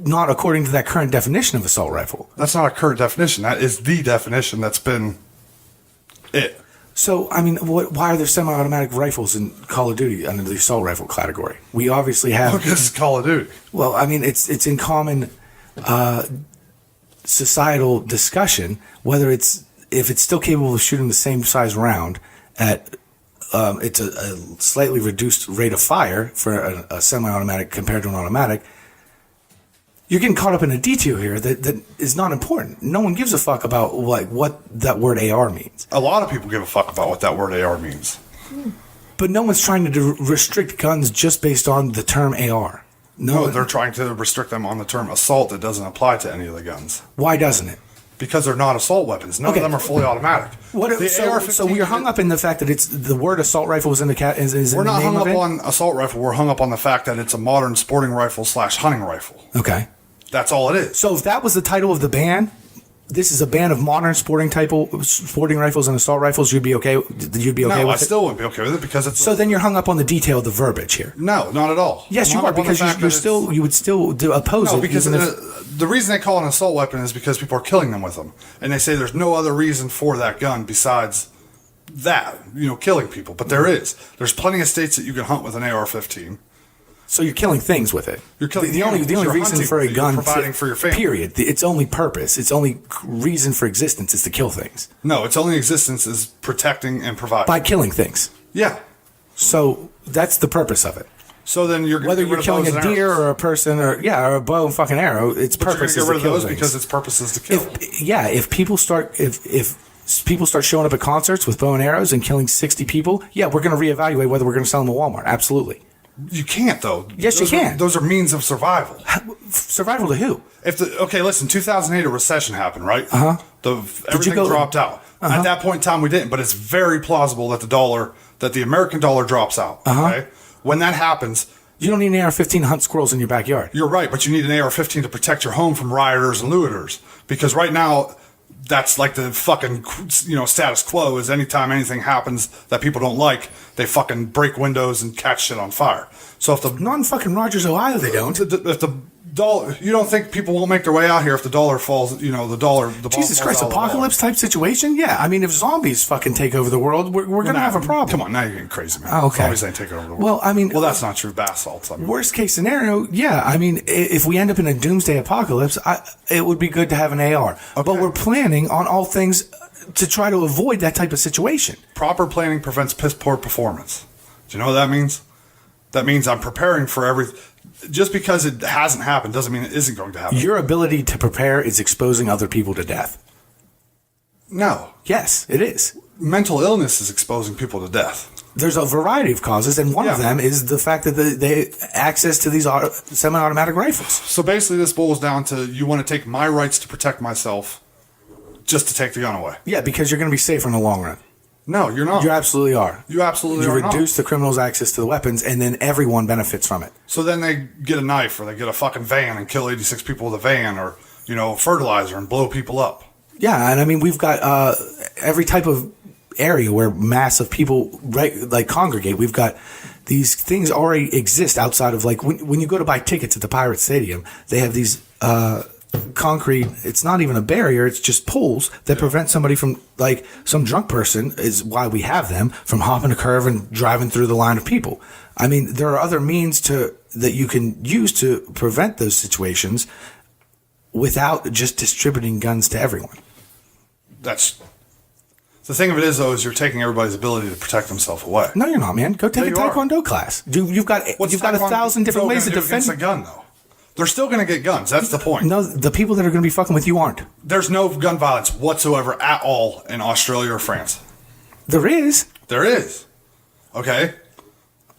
not according to that current definition of assault rifle. That's not a current definition. That is the definition that's been it. So, I mean, why are there semi-automatic rifles in Call of Duty under the assault rifle category? We obviously have... Because it's Call of Duty. Well, I mean, it's in common societal discussion whether if it's still capable of shooting the same size round at... it's a slightly reduced rate of fire for a semi-automatic compared to an automatic. You're getting caught up in a detail here that is not important. No one gives a fuck about what that word AR means. A lot of people give a fuck about what that word AR means. But no one's trying to restrict guns just based on the term AR. No, they're trying to restrict them on the term assault that doesn't apply to any of the guns. Why doesn't it? Because they're not assault weapons. None of them are fully automatic. So we're hung up in the fact that it's the word assault rifle is in the cat. We're not hung up on assault rifle. We're hung up on the fact that it's a modern sporting rifle / hunting rifle. Okay. That's all it is. So if that was the title of the ban, this is a ban of modern sporting rifles and assault rifles. You'd be okay. You'd be okay with it. No, I still wouldn't be okay with it because it's. So then you're hung up on the detail of the verbiage here. No, not at all. Yes, you are because you would still oppose it. No, because the reason they call it an assault weapon is because people are killing them with them, and they say there's no other reason for that gun besides that, killing people. But there is. There's plenty of states that you can hunt with an AR-15. So you're killing things with it. You're killing the only you're reason hunting, for a gun, you're providing for your family. Period. Its only purpose, its only reason for existence is to kill things. No, its only existence is protecting and providing. By killing things. Yeah. So that's the purpose of it. So then you're whether you're killing a deer or a person or a bow and fucking arrow, its purpose is to kill things. You're going to get rid of those because its purpose is to kill. If people start people start showing up at concerts with bow and arrows and killing 60 people, we're going to reevaluate whether we're going to sell them at Walmart. Absolutely. You can't, though. Yes, you can. Those are means of survival. Survival to who? Listen, 2008, a recession happened, right? Everything dropped out. At that point in time, we didn't, but it's very plausible that the American dollar drops out. Okay? When that happens, you don't need an AR-15 to hunt squirrels in your backyard. You're right, but you need an AR-15 to protect your home from rioters and looters. Because right now, that's like the fucking, status quo is anytime anything happens that people don't like, they fucking break windows and catch shit on fire. So if not in fucking Rogers, Ohio, they don't. If the dollar, you don't think people won't make their way out here if the dollar falls, the Jesus Christ, apocalypse type situation? Yeah. I mean, if zombies fucking take over the world, we're going to have a problem. Come on, now you're getting crazy, man. Oh, okay. Zombies ain't taking over the world. Well, that's not true. Bath salts. Worst case scenario, I mean, if we end up in a doomsday apocalypse, it would be good to have an AR. Okay. But we're planning on all things to try to avoid that type of situation. Proper planning prevents piss poor performance. Do you know what that means? That means I'm preparing for everything. Just because it hasn't happened doesn't mean it isn't going to happen. Your ability to prepare is exposing other people to death. No. Yes, it is. Mental illness is exposing people to death. There's a variety of causes, and one of them is the fact that they access to these semi-automatic rifles. So basically this boils down to you want to take my rights to protect myself just to take the gun away. Yeah, because you're going to be safer in the long run. No, you're not. You absolutely are. You absolutely are not. You reduce the criminals' access to the weapons, and then everyone benefits from it. So then they get a knife, or they get a fucking van and kill 86 people with a van, or, fertilizer and blow people up. Yeah, and I mean, we've got every type of area where mass of people congregate. We've got these things already exist outside of, when you go to buy tickets at the Pirate Stadium, they have these concrete, it's not even a barrier, it's just poles that prevent somebody from, some drunk person is why we have them, from hopping a curve and driving through the line of people. I mean, there are other means that you can use to prevent those situations without just distributing guns to everyone. That's the thing of it is, though, is you're taking everybody's ability to protect themselves away. No, you're not, man. Go take a Taekwondo class. You've got 1,000 different ways to defend a gun, though. They're still going to get guns. That's the point. No, the people that are going to be fucking with you aren't. There's no gun violence whatsoever at all in Australia or France. There is. There is. Okay.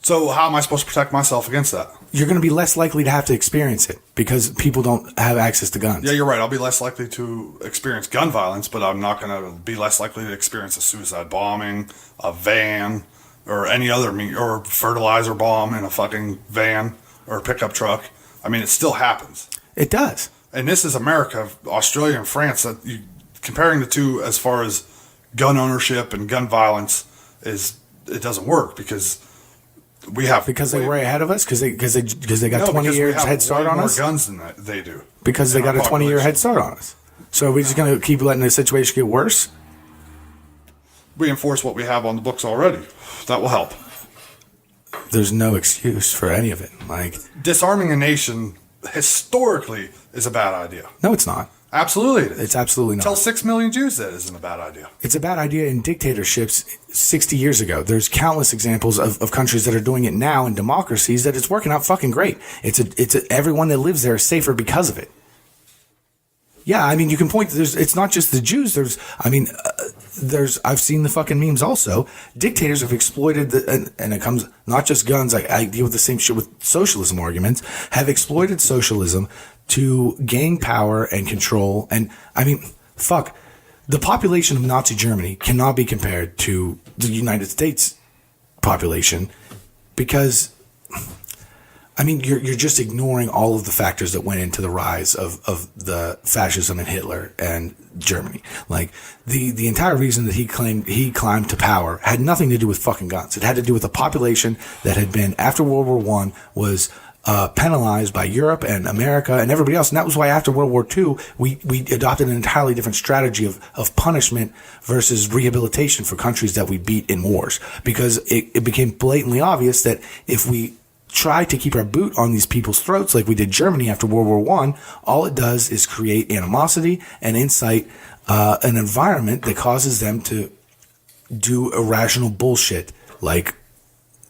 So how am I supposed to protect myself against that? You're going to be less likely to have to experience it because people don't have access to guns. Yeah, you're right. I'll be less likely to experience gun violence, but I'm not going to be less likely to experience a suicide bombing, a van, or any other or fertilizer bomb in a fucking van or a pickup truck. I mean, it still happens. It does. And this is America, Australia, and France. Comparing the two as far as gun ownership and gun violence it doesn't work because we have they're way ahead of us because they got 20 years head start on us. More guns than they do because they got a 20-year head start on us. So are we just going to keep letting the situation get worse? We enforce what we have on the books already. That will help. There's no excuse for any of it. Disarming a nation historically is a bad idea. No, it's not. Absolutely it is. It's absolutely not. Tell 6 million Jews that isn't a bad idea. It's a bad idea in dictatorships 60 years ago. There's countless examples of countries that are doing it now in democracies that it's working out fucking great. Everyone that lives there is safer because of it. Yeah, I mean, you can point. It's not just the Jews. I've seen the fucking memes also. Dictators have exploited and it comes not just guns. I deal with the same shit with socialism arguments. Have exploited socialism to gain power and control. And I mean, fuck, the population of Nazi Germany cannot be compared to the United States population because, I mean, you're just ignoring all of the factors that went into the rise of the fascism and Hitler and Germany. The entire reason that he climbed to power had nothing to do with fucking guns. It had to do with a population that had been, after World War I, was penalized by Europe and America and everybody else. And that was why after World War II, we adopted an entirely different strategy of punishment versus rehabilitation for countries that we beat in wars. Because it became blatantly obvious that if we try to keep our boot on these people's throats like we did Germany after World War One, all it does is create animosity and incite an environment that causes them to do irrational bullshit like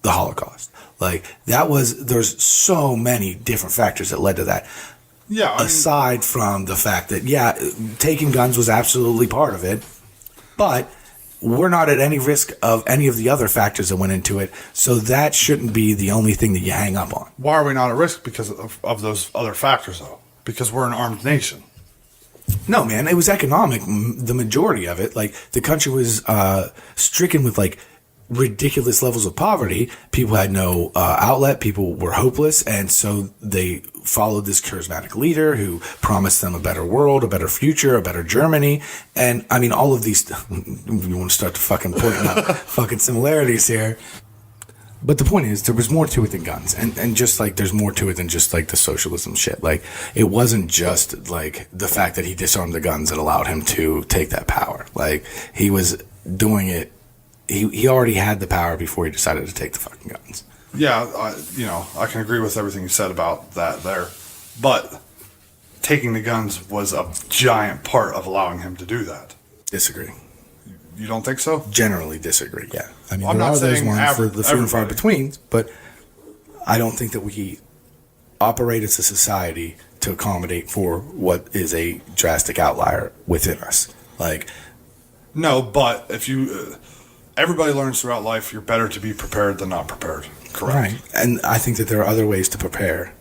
the Holocaust. Like, there's so many different factors that led to that. Yeah. Aside from the fact that, taking guns was absolutely part of it, but we're not at any risk of any of the other factors that went into it, so that shouldn't be the only thing that you hang up on. Why are we not at risk because of those other factors, though? Because we're an armed nation. No, man, it was economic, the majority of it. Like, the country was stricken with, like, ridiculous levels of poverty. People had no outlet. People were hopeless. And so they followed this charismatic leader who promised them a better world, a better future, a better Germany. And I mean, all of these, you want to start to fucking pointing out fucking similarities here. But the point is, there was more to it than guns. And just like there's more to it than just like the socialism shit. Like, it wasn't just like the fact that he disarmed the guns that allowed him to take that power. Like, he was doing it. He already had the power before he decided to take the fucking guns. Yeah, I can agree with everything you said about that there. But taking the guns was a giant part of allowing him to do that. Disagree. You don't think so? Generally disagree, yeah. I mean, I'm there not are those saying ones for the few and far everybody. between, but I don't think that we operate as a society to accommodate for what is a drastic outlier within us. Like, no, but if you... everybody learns throughout life you're better to be prepared than not prepared. Correct. Right. And I think that there are other ways to prepare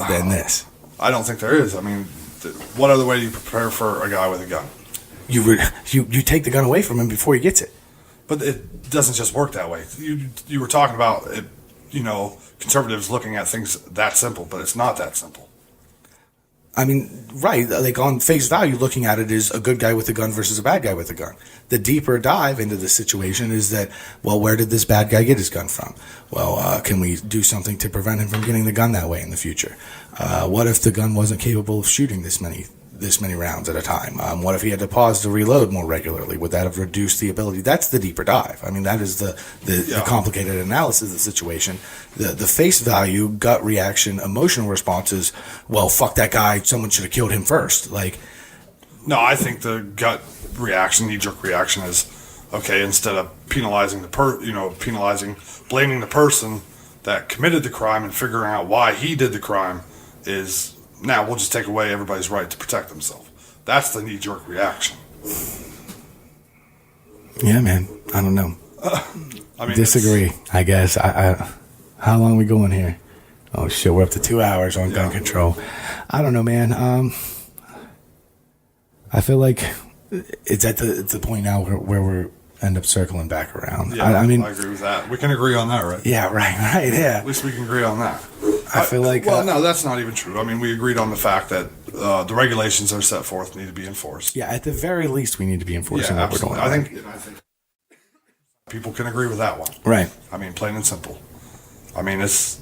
than this. I don't think there is. I mean, what other way do you prepare for a guy with a gun? You take the gun away from him before he gets it. But it doesn't just work that way. You were talking about it, conservatives looking at things that simple, but it's not that simple. I mean, right, like on face value, looking at it is a good guy with a gun versus a bad guy with a gun. The deeper dive into the situation is that, well, where did this bad guy get his gun from? Well, can we do something to prevent him from getting the gun that way in the future? What if the gun wasn't capable of shooting this many rounds at a time? What if he had to pause to reload more regularly? Would that have reduced the ability? That's the deeper dive. I mean, that is the complicated analysis of the situation. The face value, gut reaction, emotional response is, well, fuck that guy. Someone should have killed him first. Like, no, I think the gut reaction, knee-jerk reaction is, okay, instead of penalizing blaming the person that committed the crime and figuring out why he did the crime, is now we'll just take away everybody's right to protect themselves. That's the knee-jerk reaction. Yeah, man. I don't know. I mean, disagree, I guess. I how long are we going here? Oh, shit, we're up to 2 hours on gun control. I don't know, man. I feel like it's at the point now where we're end up circling back around. Yeah, I mean, I agree with that. We can agree on that, right? Yeah, right, yeah. At least we can agree on that. I feel like... Well, no, that's not even true. I mean, we agreed on the fact that the regulations that are set forth need to be enforced. Yeah, at the very least, we need to be enforcing what we're doing. I think people can agree with that one. Right. I mean, plain and simple. I mean, it's...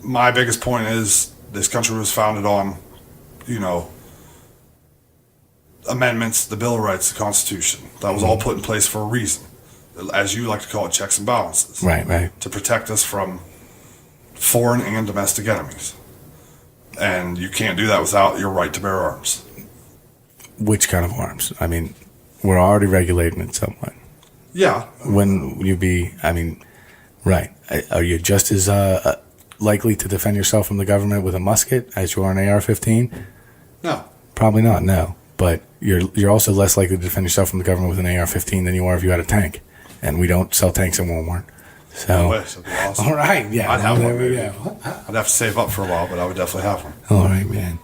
My biggest point is this country was founded on, amendments, the Bill of Rights, the Constitution. That was all put in place for a reason. As you like to call it, checks and balances. Right. To protect us from foreign and domestic enemies. And you can't do that without your right to bear arms. Which kind of arms? I mean, we're already regulating it somewhat. Yeah. When you be, right. Are you just as likely to defend yourself from the government with a musket as you are an AR-15? No. Probably not, no. But you're also less likely to defend yourself from the government with an AR-15 than you are if you had a tank. And we don't sell tanks in Walmart. So, that'd be awesome. All right, yeah. I'd have one. Maybe. I'd have to save up for a while, but I would definitely have one. All right, man.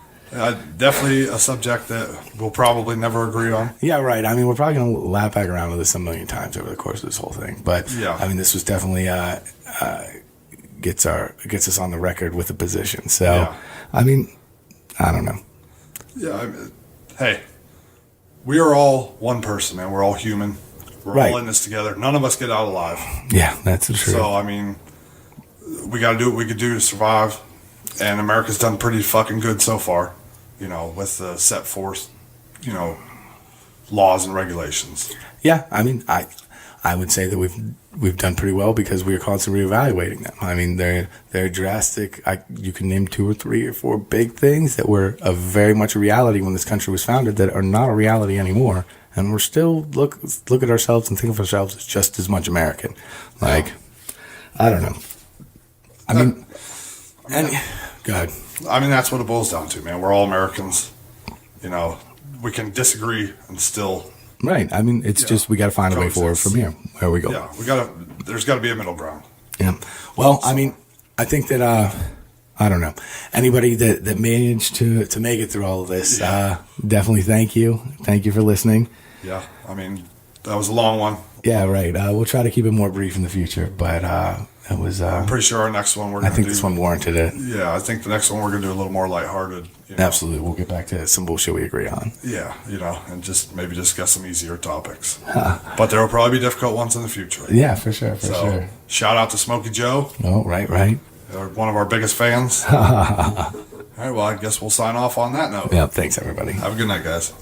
Definitely a subject that we'll probably never agree on. Yeah, right. I mean, we're probably going to lap back around to this a million times over the course of this whole thing. But, yeah. I mean, this was definitely gets us on the record with a position. So, yeah. I mean, I don't know. Yeah, hey, we are all one person, man. We're all human. We're all in this together. None of us get out alive. Yeah, that's the truth. So, I mean, we got to do what we could do to survive. And America's done pretty fucking good so far, with the set forth, laws and regulations. Yeah, I mean, I would say that we've we've done pretty well because we are constantly reevaluating them. I mean, they're drastic. You can name 2 or 3 or 4 big things that were very much a reality when this country was founded that are not a reality anymore, and we're still look at ourselves and think of ourselves as just as much American. Like, I don't know. I mean, go ahead. I mean, that's what it boils down to, man. We're all Americans. You know, we can disagree and still. Right. I mean, it's just we got to find a way forward from here. Where we go. Yeah, there's got to be a middle ground. Yeah. Well, I mean, I think that I don't know, anybody that managed to make it through all of this. Definitely thank you. Thank you for listening. Yeah. I mean, that was a long one. Yeah. Right. We'll try to keep it more brief in the future, but it was. I'm pretty sure our next one I think this one warranted it. Yeah, I think the next one we're gonna do a little more lighthearted. You know? Absolutely, we'll get back to some bullshit we agree on. Yeah, you know, and just get some easier topics. But there will probably be difficult ones in the future. Yeah, for sure, for sure. Shout out to Smokey Joe. Oh, right. They're one of our biggest fans. All right, well, I guess we'll sign off on that note. Yeah, thanks everybody. Have a good night, guys.